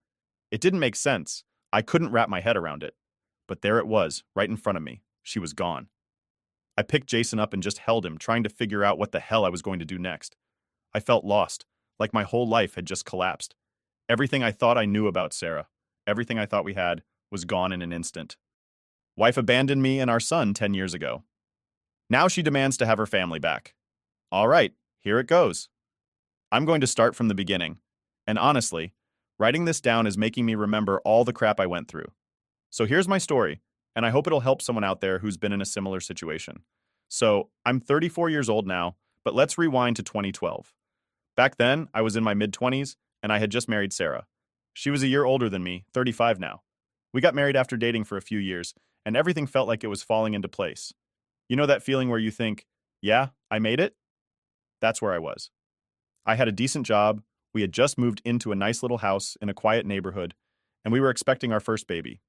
It didn't make sense. I couldn't wrap my head around it. But there it was, right in front of me. She was gone. I picked Jason up and just held him, trying to figure out what the hell I was going to do next. I felt lost, like my whole life had just collapsed. Everything I thought I knew about Sarah, everything I thought we had, was gone in an instant. Wife abandoned me and our son 10 years ago. Now she demands to have her family back. All right, here it goes. I'm going to start from the beginning. And honestly, writing this down is making me remember all the crap I went through. So here's my story, and I hope it'll help someone out there who's been in a similar situation. So I'm 34 years old now, but let's rewind to 2012. Back then, I was in my mid-20s, and I had just married Sarah. She was a year older than me, 35 now. We got married after dating for a few years, and everything felt like it was falling into place. You know that feeling where you think, yeah, I made it? That's where I was. I had a decent job, we had just moved into a nice little house in a quiet neighborhood, and we were expecting our first baby.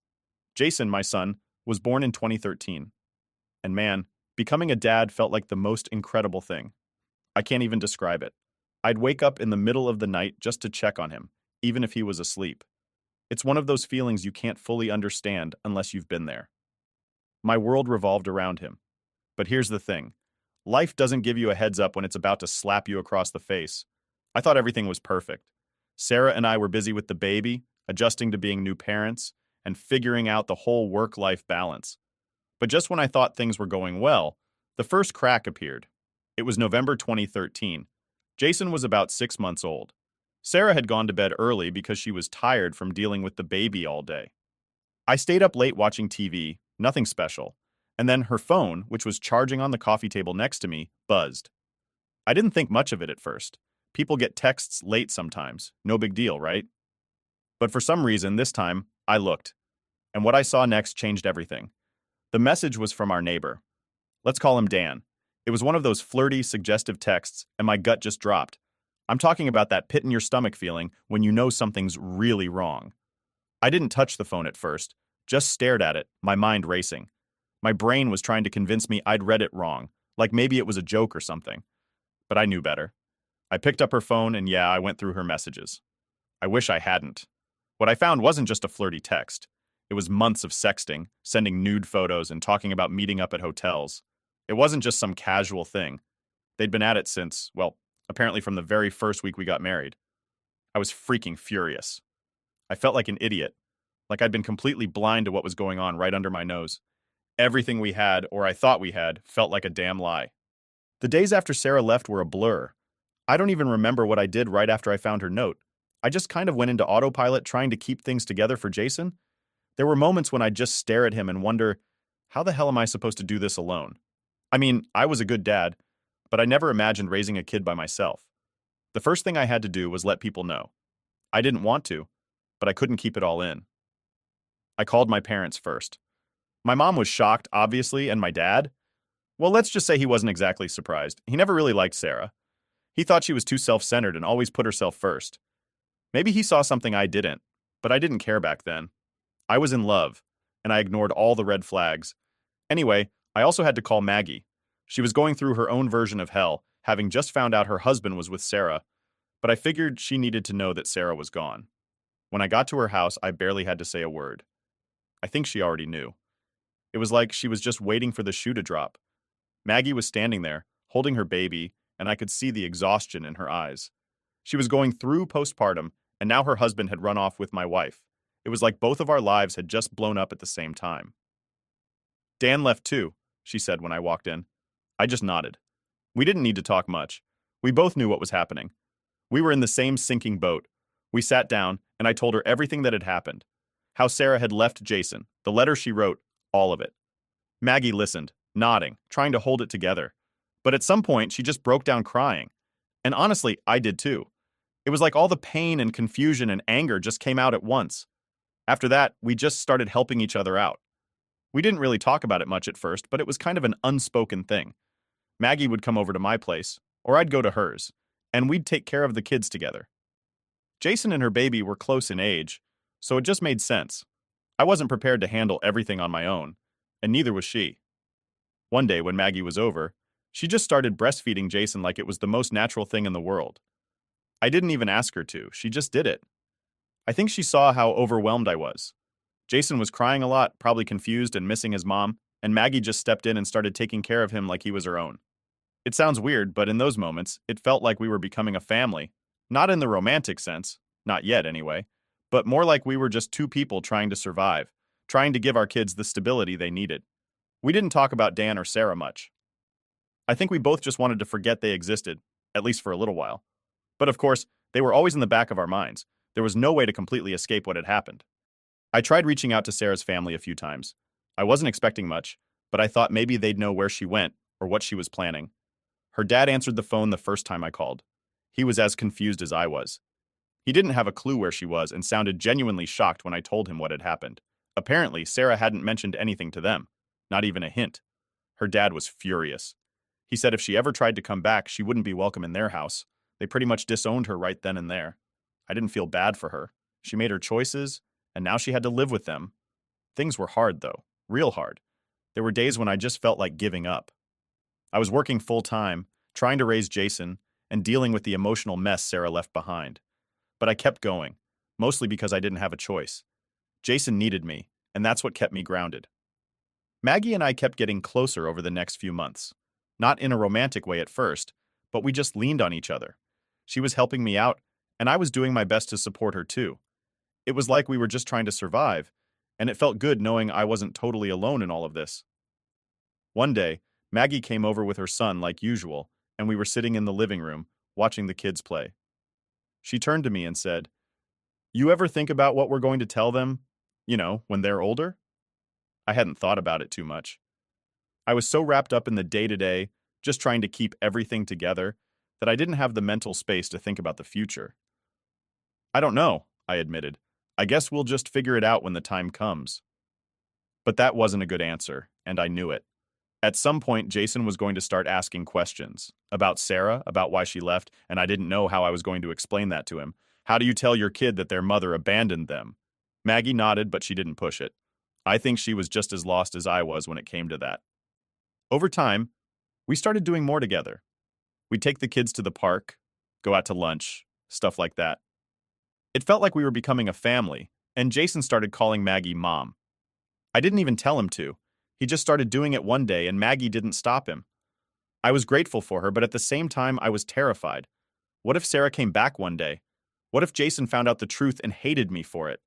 Jason, my son, was born in 2013. And man, becoming a dad felt like the most incredible thing. I can't even describe it. I'd wake up in the middle of the night just to check on him, even if he was asleep. It's one of those feelings you can't fully understand unless you've been there. My world revolved around him. But here's the thing. Life doesn't give you a heads up when it's about to slap you across the face. I thought everything was perfect. Sarah and I were busy with the baby, adjusting to being new parents, and figuring out the whole work-life balance. But just when I thought things were going well, the first crack appeared. It was November 2013. Jason was about 6 months old. Sarah had gone to bed early because she was tired from dealing with the baby all day. I stayed up late watching TV, nothing special, and then her phone, which was charging on the coffee table next to me, buzzed. I didn't think much of it at first. People get texts late sometimes, no big deal, right? But for some reason, this time, I looked. And what I saw next changed everything. The message was from our neighbor. Let's call him Dan. It was one of those flirty, suggestive texts, and my gut just dropped. I'm talking about that pit in your stomach feeling when you know something's really wrong. I didn't touch the phone at first, just stared at it, my mind racing. My brain was trying to convince me I'd read it wrong, like maybe it was a joke or something. But I knew better. I picked up her phone and yeah, I went through her messages. I wish I hadn't. What I found wasn't just a flirty text. It was months of sexting, sending nude photos, and talking about meeting up at hotels. It wasn't just some casual thing. They'd been at it since, well, apparently from the very first week we got married. I was freaking furious. I felt like an idiot, like I'd been completely blind to what was going on right under my nose. Everything we had, or I thought we had, felt like a damn lie. The days after Sarah left were a blur. I don't even remember what I did right after I found her note. I just kind of went into autopilot trying to keep things together for Jason. There were moments when I'd just stare at him and wonder, how the hell am I supposed to do this alone? I mean, I was a good dad, but I never imagined raising a kid by myself. The first thing I had to do was let people know. I didn't want to, but I couldn't keep it all in. I called my parents first. My mom was shocked, obviously, and my dad? Well, let's just say he wasn't exactly surprised. He never really liked Sarah. He thought she was too self-centered and always put herself first. Maybe he saw something I didn't, but I didn't care back then. I was in love, and I ignored all the red flags. Anyway, I also had to call Maggie. She was going through her own version of hell, having just found out her husband was with Sarah, but I figured she needed to know that Sarah was gone. When I got to her house, I barely had to say a word. I think she already knew. It was like she was just waiting for the shoe to drop. Maggie was standing there, holding her baby, and I could see the exhaustion in her eyes. She was going through postpartum, and now her husband had run off with my wife. It was like both of our lives had just blown up at the same time. Dan left too, she said when I walked in. I just nodded. We didn't need to talk much. We both knew what was happening. We were in the same sinking boat. We sat down, and I told her everything that had happened. How Sarah had left Jason, the letter she wrote, all of it. Maggie listened, nodding, trying to hold it together. But at some point, she just broke down crying. And honestly, I did too. It was like all the pain and confusion and anger just came out at once. After that, we just started helping each other out. We didn't really talk about it much at first, but it was kind of an unspoken thing. Maggie would come over to my place, or I'd go to hers, and we'd take care of the kids together. Jason and her baby were close in age, so it just made sense. I wasn't prepared to handle everything on my own, and neither was she. One day, when Maggie was over, she just started breastfeeding Jason like it was the most natural thing in the world. I didn't even ask her to, she just did it. I think she saw how overwhelmed I was. Jason was crying a lot, probably confused and missing his mom, and Maggie just stepped in and started taking care of him like he was her own. It sounds weird, but in those moments, it felt like we were becoming a family. Not in the romantic sense, not yet anyway, but more like we were just two people trying to survive, trying to give our kids the stability they needed. We didn't talk about Dan or Sarah much. I think we both just wanted to forget they existed, at least for a little while. But of course, they were always in the back of our minds. There was no way to completely escape what had happened. I tried reaching out to Sarah's family a few times. I wasn't expecting much, but I thought maybe they'd know where she went or what she was planning. Her dad answered the phone the first time I called. He was as confused as I was. He didn't have a clue where she was and sounded genuinely shocked when I told him what had happened. Apparently, Sarah hadn't mentioned anything to them, not even a hint. Her dad was furious. He said if she ever tried to come back, she wouldn't be welcome in their house. They pretty much disowned her right then and there. I didn't feel bad for her. She made her choices, and now she had to live with them. Things were hard, though. Real hard. There were days when I just felt like giving up. I was working full-time, trying to raise Jason, and dealing with the emotional mess Sarah left behind. But I kept going, mostly because I didn't have a choice. Jason needed me, and that's what kept me grounded. Maggie and I kept getting closer over the next few months. Not in a romantic way at first, but we just leaned on each other. She was helping me out, and I was doing my best to support her too. It was like we were just trying to survive, and it felt good knowing I wasn't totally alone in all of this. One day, Maggie came over with her son like usual, and we were sitting in the living room, watching the kids play. She turned to me and said, "You ever think about what we're going to tell them, when they're older?" I hadn't thought about it too much. I was so wrapped up in the day-to-day, just trying to keep everything together, that I didn't have the mental space to think about the future. "I don't know," I admitted. "I guess we'll just figure it out when the time comes." But that wasn't a good answer, and I knew it. At some point, Jason was going to start asking questions about Sarah, about why she left, and I didn't know how I was going to explain that to him. How do you tell your kid that their mother abandoned them? Maggie nodded, but she didn't push it. I think she was just as lost as I was when it came to that. Over time, we started doing more together. We'd take the kids to the park, go out to lunch, stuff like that. It felt like we were becoming a family, and Jason started calling Maggie Mom. I didn't even tell him to. He just started doing it one day, and Maggie didn't stop him. I was grateful for her, but at the same time, I was terrified. What if Sarah came back one day? What if Jason found out the truth and hated me for it?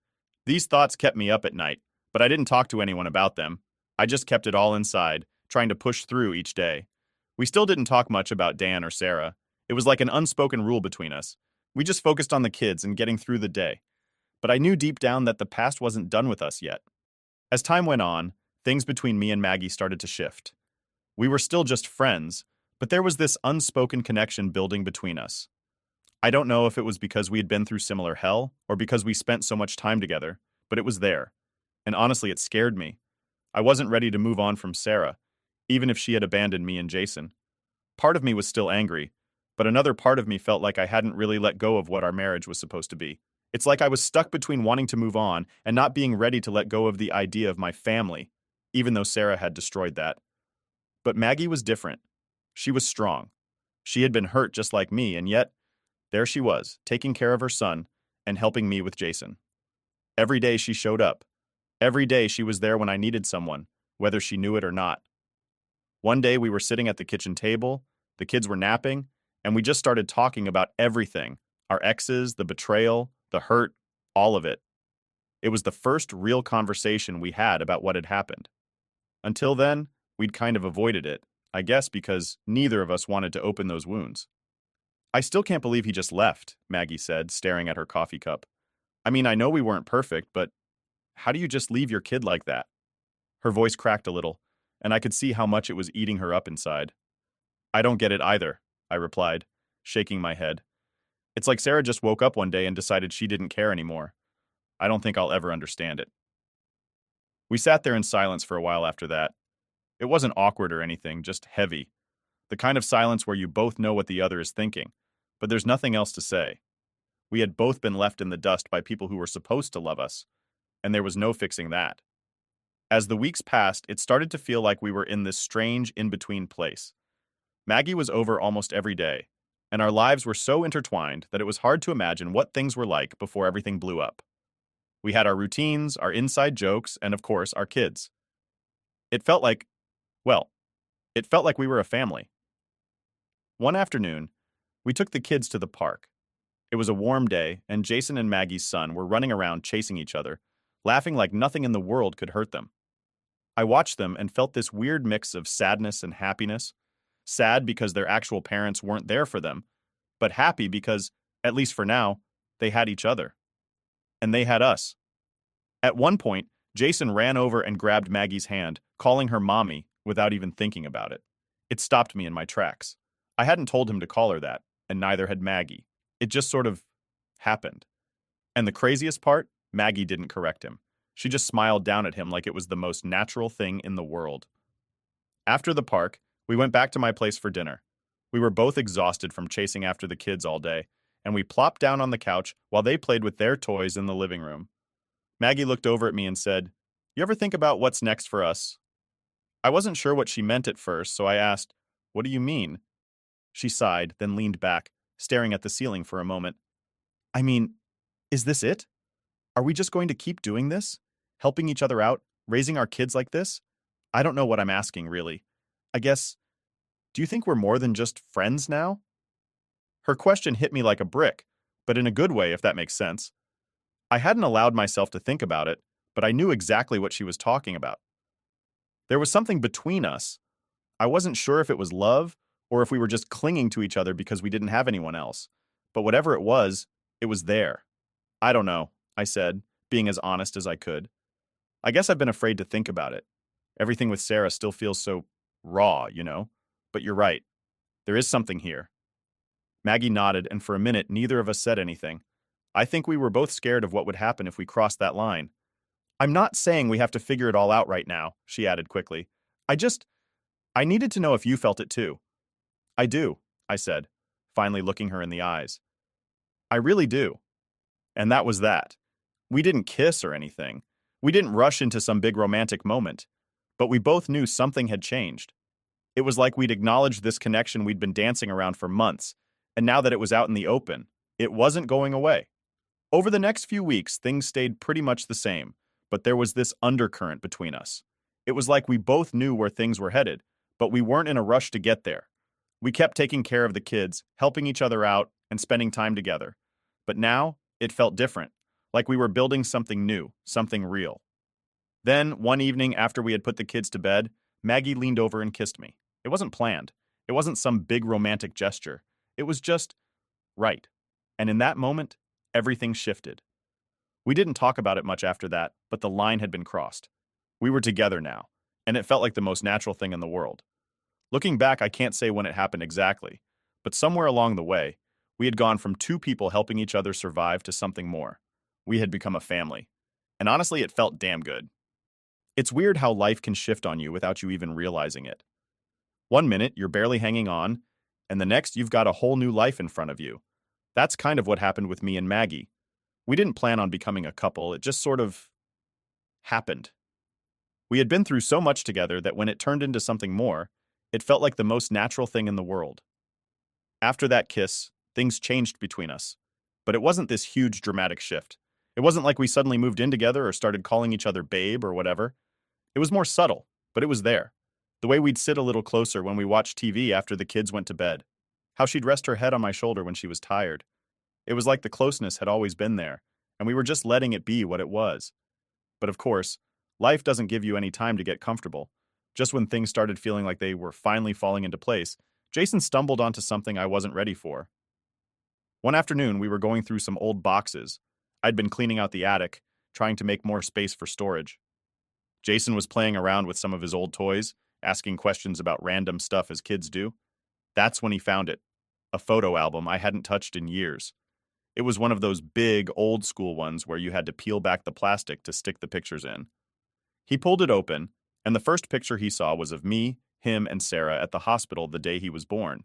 These thoughts kept me up at night, but I didn't talk to anyone about them. I just kept it all inside, trying to push through each day. We still didn't talk much about Dan or Sarah. It was like an unspoken rule between us. We just focused on the kids and getting through the day. But I knew deep down that the past wasn't done with us yet. As time went on, things between me and Maggie started to shift. We were still just friends, but there was this unspoken connection building between us. I don't know if it was because we had been through similar hell or because we spent so much time together, but it was there. And honestly, it scared me. I wasn't ready to move on from Sarah, even if she had abandoned me and Jason. Part of me was still angry, but another part of me felt like I hadn't really let go of what our marriage was supposed to be. It's like I was stuck between wanting to move on and not being ready to let go of the idea of my family, even though Sarah had destroyed that. But Maggie was different. She was strong. She had been hurt just like me, and yet, there she was, taking care of her son and helping me with Jason. Every day she showed up. Every day she was there when I needed someone, whether she knew it or not. One day we were sitting at the kitchen table, the kids were napping, and we just started talking about everything. Our exes, the betrayal, the hurt, all of it. It was the first real conversation we had about what had happened. Until then, we'd kind of avoided it, I guess because neither of us wanted to open those wounds. "I still can't believe he just left," Maggie said, staring at her coffee cup. "I mean, I know we weren't perfect, but how do you just leave your kid like that?" Her voice cracked a little, and I could see how much it was eating her up inside. "I don't get it either," I replied, shaking my head. "It's like Sarah just woke up one day and decided she didn't care anymore. I don't think I'll ever understand it." We sat there in silence for a while after that. It wasn't awkward or anything, just heavy. The kind of silence where you both know what the other is thinking, but there's nothing else to say. We had both been left in the dust by people who were supposed to love us, and there was no fixing that. As the weeks passed, it started to feel like we were in this strange in-between place. Maggie was over almost every day, and our lives were so intertwined that it was hard to imagine what things were like before everything blew up. We had our routines, our inside jokes, and of course, our kids. It felt like, well, it felt like we were a family. One afternoon, we took the kids to the park. It was a warm day, and Jason and Maggie's son were running around chasing each other, laughing like nothing in the world could hurt them. I watched them and felt this weird mix of sadness and happiness. Sad because their actual parents weren't there for them, but happy because, at least for now, they had each other. And they had us. At one point, Jason ran over and grabbed Maggie's hand, calling her mommy without even thinking about it. It stopped me in my tracks. I hadn't told him to call her that, and neither had Maggie. It just sort of happened. And the craziest part, Maggie didn't correct him. She just smiled down at him like it was the most natural thing in the world. After the park, we went back to my place for dinner. We were both exhausted from chasing after the kids all day, and we plopped down on the couch while they played with their toys in the living room. Maggie looked over at me and said, "You ever think about what's next for us?" I wasn't sure what she meant at first, so I asked, "What do you mean?" She sighed, then leaned back, staring at the ceiling for a moment. "I mean, is this it? Are we just going to keep doing this? Helping each other out? Raising our kids like this? I don't know what I'm asking, really. I guess, do you think we're more than just friends now?" Her question hit me like a brick, but in a good way, if that makes sense. I hadn't allowed myself to think about it, but I knew exactly what she was talking about. There was something between us. I wasn't sure if it was love or if we were just clinging to each other because we didn't have anyone else. But whatever it was there. "I don't know," I said, being as honest as I could. "I guess I've been afraid to think about it. Everything with Sarah still feels so raw, you know? But you're right. There is something here." Maggie nodded, and for a minute, neither of us said anything. I think we were both scared of what would happen if we crossed that line. "I'm not saying we have to figure it all out right now," she added quickly. I needed to know if you felt it too." "I do," I said, finally looking her in the eyes. "I really do." And that was that. We didn't kiss or anything. We didn't rush into some big romantic moment. But we both knew something had changed. It was like we'd acknowledged this connection we'd been dancing around for months, and now that it was out in the open, it wasn't going away. Over the next few weeks, things stayed pretty much the same, but there was this undercurrent between us. It was like we both knew where things were headed, but we weren't in a rush to get there. We kept taking care of the kids, helping each other out, and spending time together. But now, it felt different, like we were building something new, something real. Then, one evening after we had put the kids to bed, Maggie leaned over and kissed me. It wasn't planned. It wasn't some big romantic gesture. It was just right. And in that moment, everything shifted. We didn't talk about it much after that, but the line had been crossed. We were together now, and it felt like the most natural thing in the world. Looking back, I can't say when it happened exactly, but somewhere along the way, we had gone from two people helping each other survive to something more. We had become a family. And honestly, it felt damn good. It's weird how life can shift on you without you even realizing it. One minute, you're barely hanging on, and the next, you've got a whole new life in front of you. That's kind of what happened with me and Maggie. We didn't plan on becoming a couple, it just sort of happened. We had been through so much together that when it turned into something more, it felt like the most natural thing in the world. After that kiss, things changed between us. But it wasn't this huge dramatic shift. It wasn't like we suddenly moved in together or started calling each other babe or whatever. It was more subtle, but it was there. The way we'd sit a little closer when we watched TV after the kids went to bed. How she'd rest her head on my shoulder when she was tired. It was like the closeness had always been there, and we were just letting it be what it was. But of course, life doesn't give you any time to get comfortable. Just when things started feeling like they were finally falling into place, Jason stumbled onto something I wasn't ready for. One afternoon, we were going through some old boxes. I'd been cleaning out the attic, trying to make more space for storage. Jason was playing around with some of his old toys, asking questions about random stuff as kids do. That's when he found it, a photo album I hadn't touched in years. It was one of those big, old-school ones where you had to peel back the plastic to stick the pictures in. He pulled it open, and the first picture he saw was of me, him, and Sarah at the hospital the day he was born.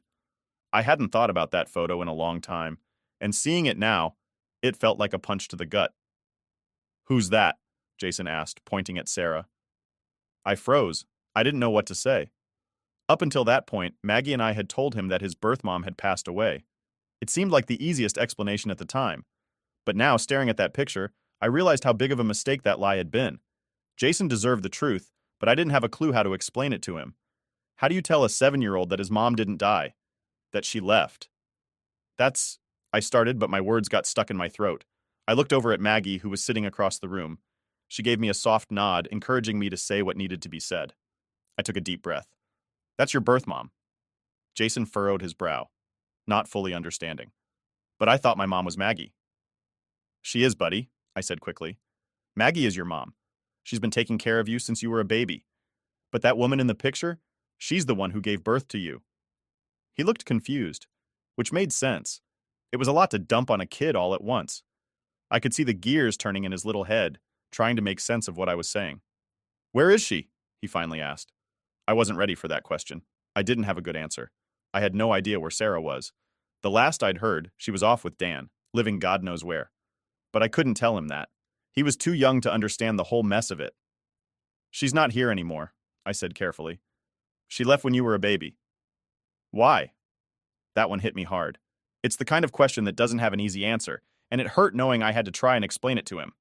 I hadn't thought about that photo in a long time, and seeing it now, it felt like a punch to the gut. "Who's that?" Jason asked, pointing at Sarah. I froze. I didn't know what to say. Up until that point, Maggie and I had told him that his birth mom had passed away. It seemed like the easiest explanation at the time. But now, staring at that picture, I realized how big of a mistake that lie had been. Jason deserved the truth, but I didn't have a clue how to explain it to him. How do you tell a 7-year-old that his mom didn't die? That she left? That's... I started, but my words got stuck in my throat. I looked over at Maggie, who was sitting across the room. She gave me a soft nod, encouraging me to say what needed to be said. I took a deep breath. That's your birth mom. Jason furrowed his brow, not fully understanding. But I thought my mom was Maggie. She is, buddy, I said quickly. Maggie is your mom. She's been taking care of you since you were a baby. But that woman in the picture, she's the one who gave birth to you. He looked confused, which made sense. It was a lot to dump on a kid all at once. I could see the gears turning in his little head, trying to make sense of what I was saying. Where is she? He finally asked. I wasn't ready for that question. I didn't have a good answer. I had no idea where Sarah was. The last I'd heard, she was off with Dan, living God knows where. But I couldn't tell him that. He was too young to understand the whole mess of it. She's not here anymore, I said carefully. She left when you were a baby. Why? That one hit me hard. It's the kind of question that doesn't have an easy answer, and it hurt knowing I had to try and explain it to him.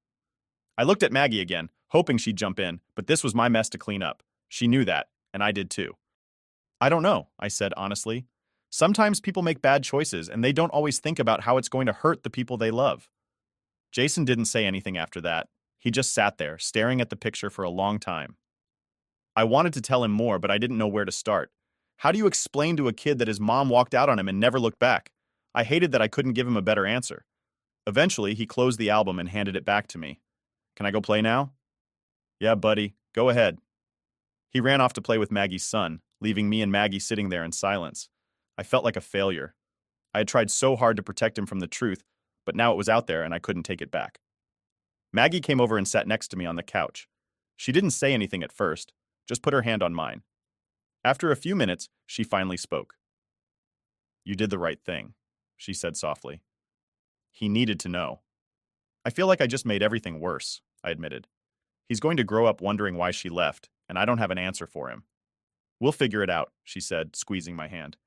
I looked at Maggie again, hoping she'd jump in, but this was my mess to clean up. She knew that, and I did too. I don't know, I said honestly. Sometimes people make bad choices, and they don't always think about how it's going to hurt the people they love. Jason didn't say anything after that. He just sat there, staring at the picture for a long time. I wanted to tell him more, but I didn't know where to start. How do you explain to a kid that his mom walked out on him and never looked back? I hated that I couldn't give him a better answer. Eventually, he closed the album and handed it back to me. Can I go play now? Yeah, buddy, go ahead. He ran off to play with Maggie's son, leaving me and Maggie sitting there in silence. I felt like a failure. I had tried so hard to protect him from the truth, but now it was out there and I couldn't take it back. Maggie came over and sat next to me on the couch. She didn't say anything at first, just put her hand on mine. After a few minutes, she finally spoke. You did the right thing, she said softly. He needed to know. I feel like I just made everything worse, I admitted. He's going to grow up wondering why she left, and I don't have an answer for him. We'll figure it out, she said, squeezing my hand.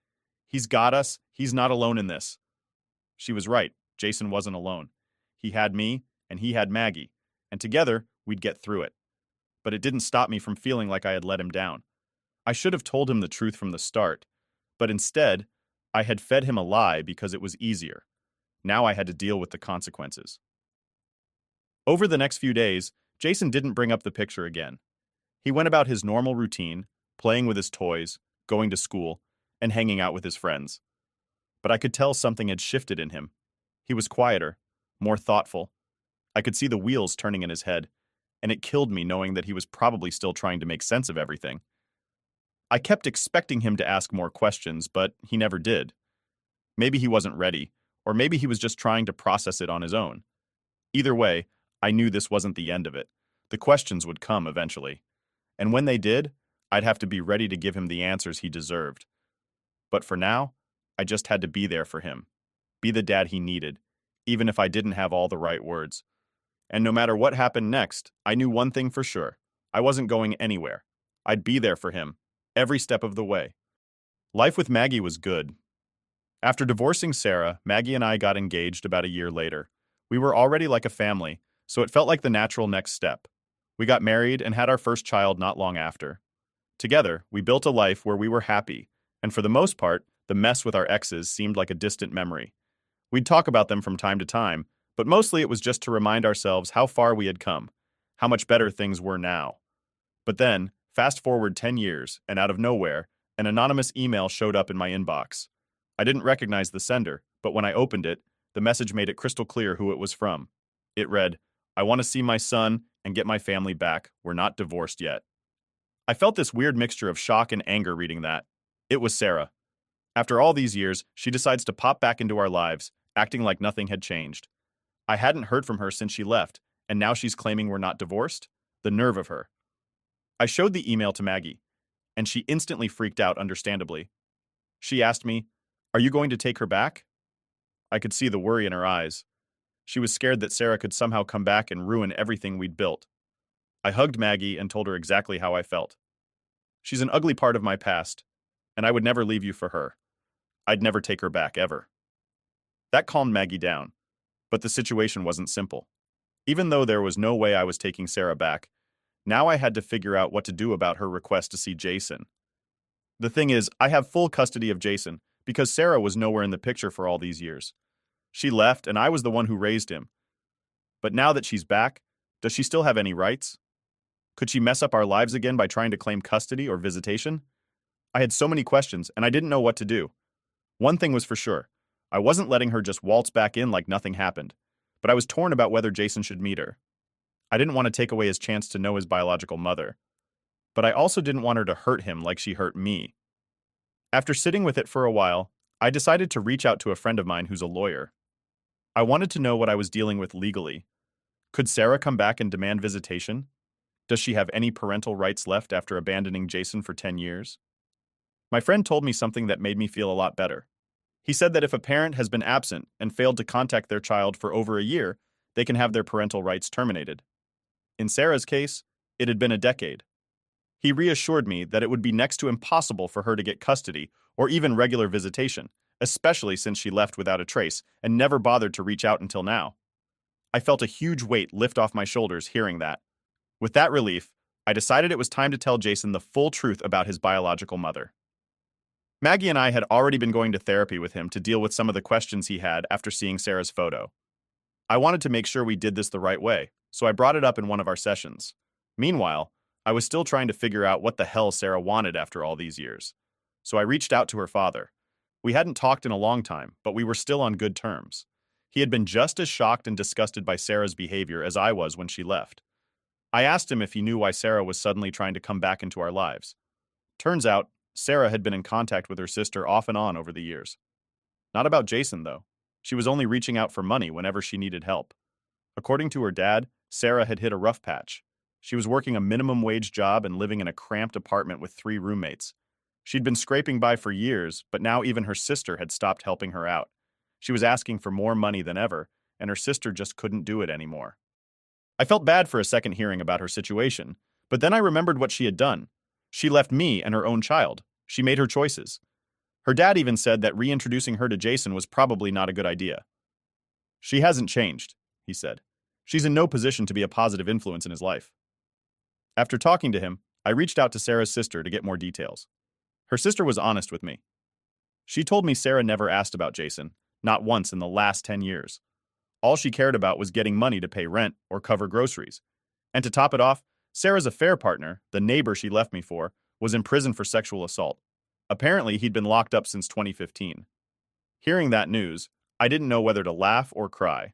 He's got us. He's not alone in this. She was right. Jason wasn't alone. He had me, and he had Maggie, and together, we'd get through it. But it didn't stop me from feeling like I had let him down. I should have told him the truth from the start, but instead, I had fed him a lie because it was easier. Now I had to deal with the consequences. Over the next few days, Jason didn't bring up the picture again. He went about his normal routine, playing with his toys, going to school, and hanging out with his friends. But I could tell something had shifted in him. He was quieter, more thoughtful. I could see the wheels turning in his head, and it killed me knowing that he was probably still trying to make sense of everything. I kept expecting him to ask more questions, but he never did. Maybe he wasn't ready, or maybe he was just trying to process it on his own. Either way, I knew this wasn't the end of it. The questions would come eventually. And when they did, I'd have to be ready to give him the answers he deserved. But for now, I just had to be there for him. Be the dad he needed, even if I didn't have all the right words. And no matter what happened next, I knew one thing for sure. I wasn't going anywhere. I'd be there for him, every step of the way. Life with Maggie was good. After divorcing Sarah, Maggie and I got engaged about a year later. We were already like a family, so it felt like the natural next step. We got married and had our first child not long after. Together, we built a life where we were happy, and for the most part, the mess with our exes seemed like a distant memory. We'd talk about them from time to time, but mostly it was just to remind ourselves how far we had come, how much better things were now. But then, fast forward 10 years, and out of nowhere, an anonymous email showed up in my inbox. I didn't recognize the sender, but when I opened it, the message made it crystal clear who it was from. It read, I want to see my son and get my family back. We're not divorced yet. I felt this weird mixture of shock and anger reading that. It was Sarah. After all these years, she decides to pop back into our lives, acting like nothing had changed. I hadn't heard from her since she left, and now she's claiming we're not divorced? The nerve of her. I showed the email to Maggie, and she instantly freaked out, understandably. She asked me, Are you going to take her back? I could see the worry in her eyes. She was scared that Sarah could somehow come back and ruin everything we'd built. I hugged Maggie and told her exactly how I felt. She's an ugly part of my past, and I would never leave you for her. I'd never take her back, ever. That calmed Maggie down, but the situation wasn't simple. Even though there was no way I was taking Sarah back, now I had to figure out what to do about her request to see Jason. The thing is, I have full custody of Jason because Sarah was nowhere in the picture for all these years. She left, and I was the one who raised him. But now that she's back, does she still have any rights? Could she mess up our lives again by trying to claim custody or visitation? I had so many questions, and I didn't know what to do. One thing was for sure. I wasn't letting her just waltz back in like nothing happened, but I was torn about whether Jason should meet her. I didn't want to take away his chance to know his biological mother, but I also didn't want her to hurt him like she hurt me. After sitting with it for a while, I decided to reach out to a friend of mine who's a lawyer. I wanted to know what I was dealing with legally. Could Sarah come back and demand visitation? Does she have any parental rights left after abandoning Jason for 10 years? My friend told me something that made me feel a lot better. He said that if a parent has been absent and failed to contact their child for over a year, they can have their parental rights terminated. In Sarah's case, it had been a decade. He reassured me that it would be next to impossible for her to get custody or even regular visitation, especially since she left without a trace and never bothered to reach out until now. I felt a huge weight lift off my shoulders hearing that. With that relief, I decided it was time to tell Jason the full truth about his biological mother. Maggie and I had already been going to therapy with him to deal with some of the questions he had after seeing Sarah's photo. I wanted to make sure we did this the right way, so I brought it up in one of our sessions. Meanwhile, I was still trying to figure out what the hell Sarah wanted after all these years. So I reached out to her father. We hadn't talked in a long time, but we were still on good terms. He had been just as shocked and disgusted by Sarah's behavior as I was when she left. I asked him if he knew why Sarah was suddenly trying to come back into our lives. Turns out, Sarah had been in contact with her sister off and on over the years. Not about Jason, though. She was only reaching out for money whenever she needed help. According to her dad, Sarah had hit a rough patch. She was working a minimum wage job and living in a cramped apartment with 3 roommates. She'd been scraping by for years, but now even her sister had stopped helping her out. She was asking for more money than ever, and her sister just couldn't do it anymore. I felt bad for a second hearing about her situation, but then I remembered what she had done. She left me and her own child. She made her choices. Her dad even said that reintroducing her to Jason was probably not a good idea. She hasn't changed, he said. She's in no position to be a positive influence in his life. After talking to him, I reached out to Sarah's sister to get more details. Her sister was honest with me. She told me Sarah never asked about Jason, not once in the last 10 years. All she cared about was getting money to pay rent or cover groceries. And to top it off, Sarah's affair partner, the neighbor she left me for, was in prison for sexual assault. Apparently, he'd been locked up since 2015. Hearing that news, I didn't know whether to laugh or cry.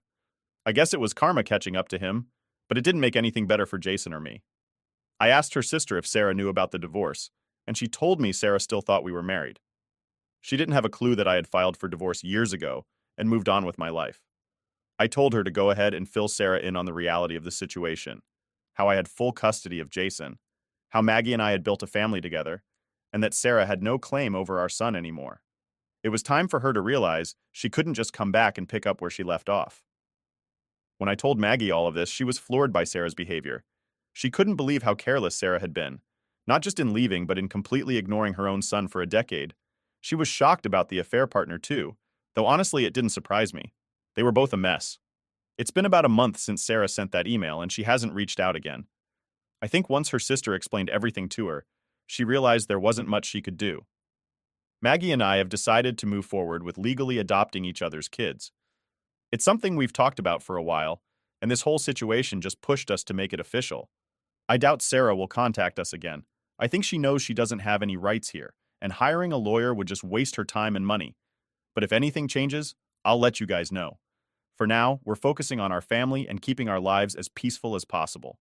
I guess it was karma catching up to him, but it didn't make anything better for Jason or me. I asked her sister if Sarah knew about the divorce, and she told me Sarah still thought we were married. She didn't have a clue that I had filed for divorce years ago and moved on with my life. I told her to go ahead and fill Sarah in on the reality of the situation, how I had full custody of Jason, how Maggie and I had built a family together, and that Sarah had no claim over our son anymore. It was time for her to realize she couldn't just come back and pick up where she left off. When I told Maggie all of this, she was floored by Sarah's behavior. She couldn't believe how careless Sarah had been, not just in leaving, but in completely ignoring her own son for a decade. She was shocked about the affair partner too, though honestly it didn't surprise me. They were both a mess. It's been about a month since Sarah sent that email, and she hasn't reached out again. I think once her sister explained everything to her, she realized there wasn't much she could do. Maggie and I have decided to move forward with legally adopting each other's kids. It's something we've talked about for a while, and this whole situation just pushed us to make it official. I doubt Sarah will contact us again. I think she knows she doesn't have any rights here, and hiring a lawyer would just waste her time and money. But if anything changes, I'll let you guys know. For now, we're focusing on our family and keeping our lives as peaceful as possible.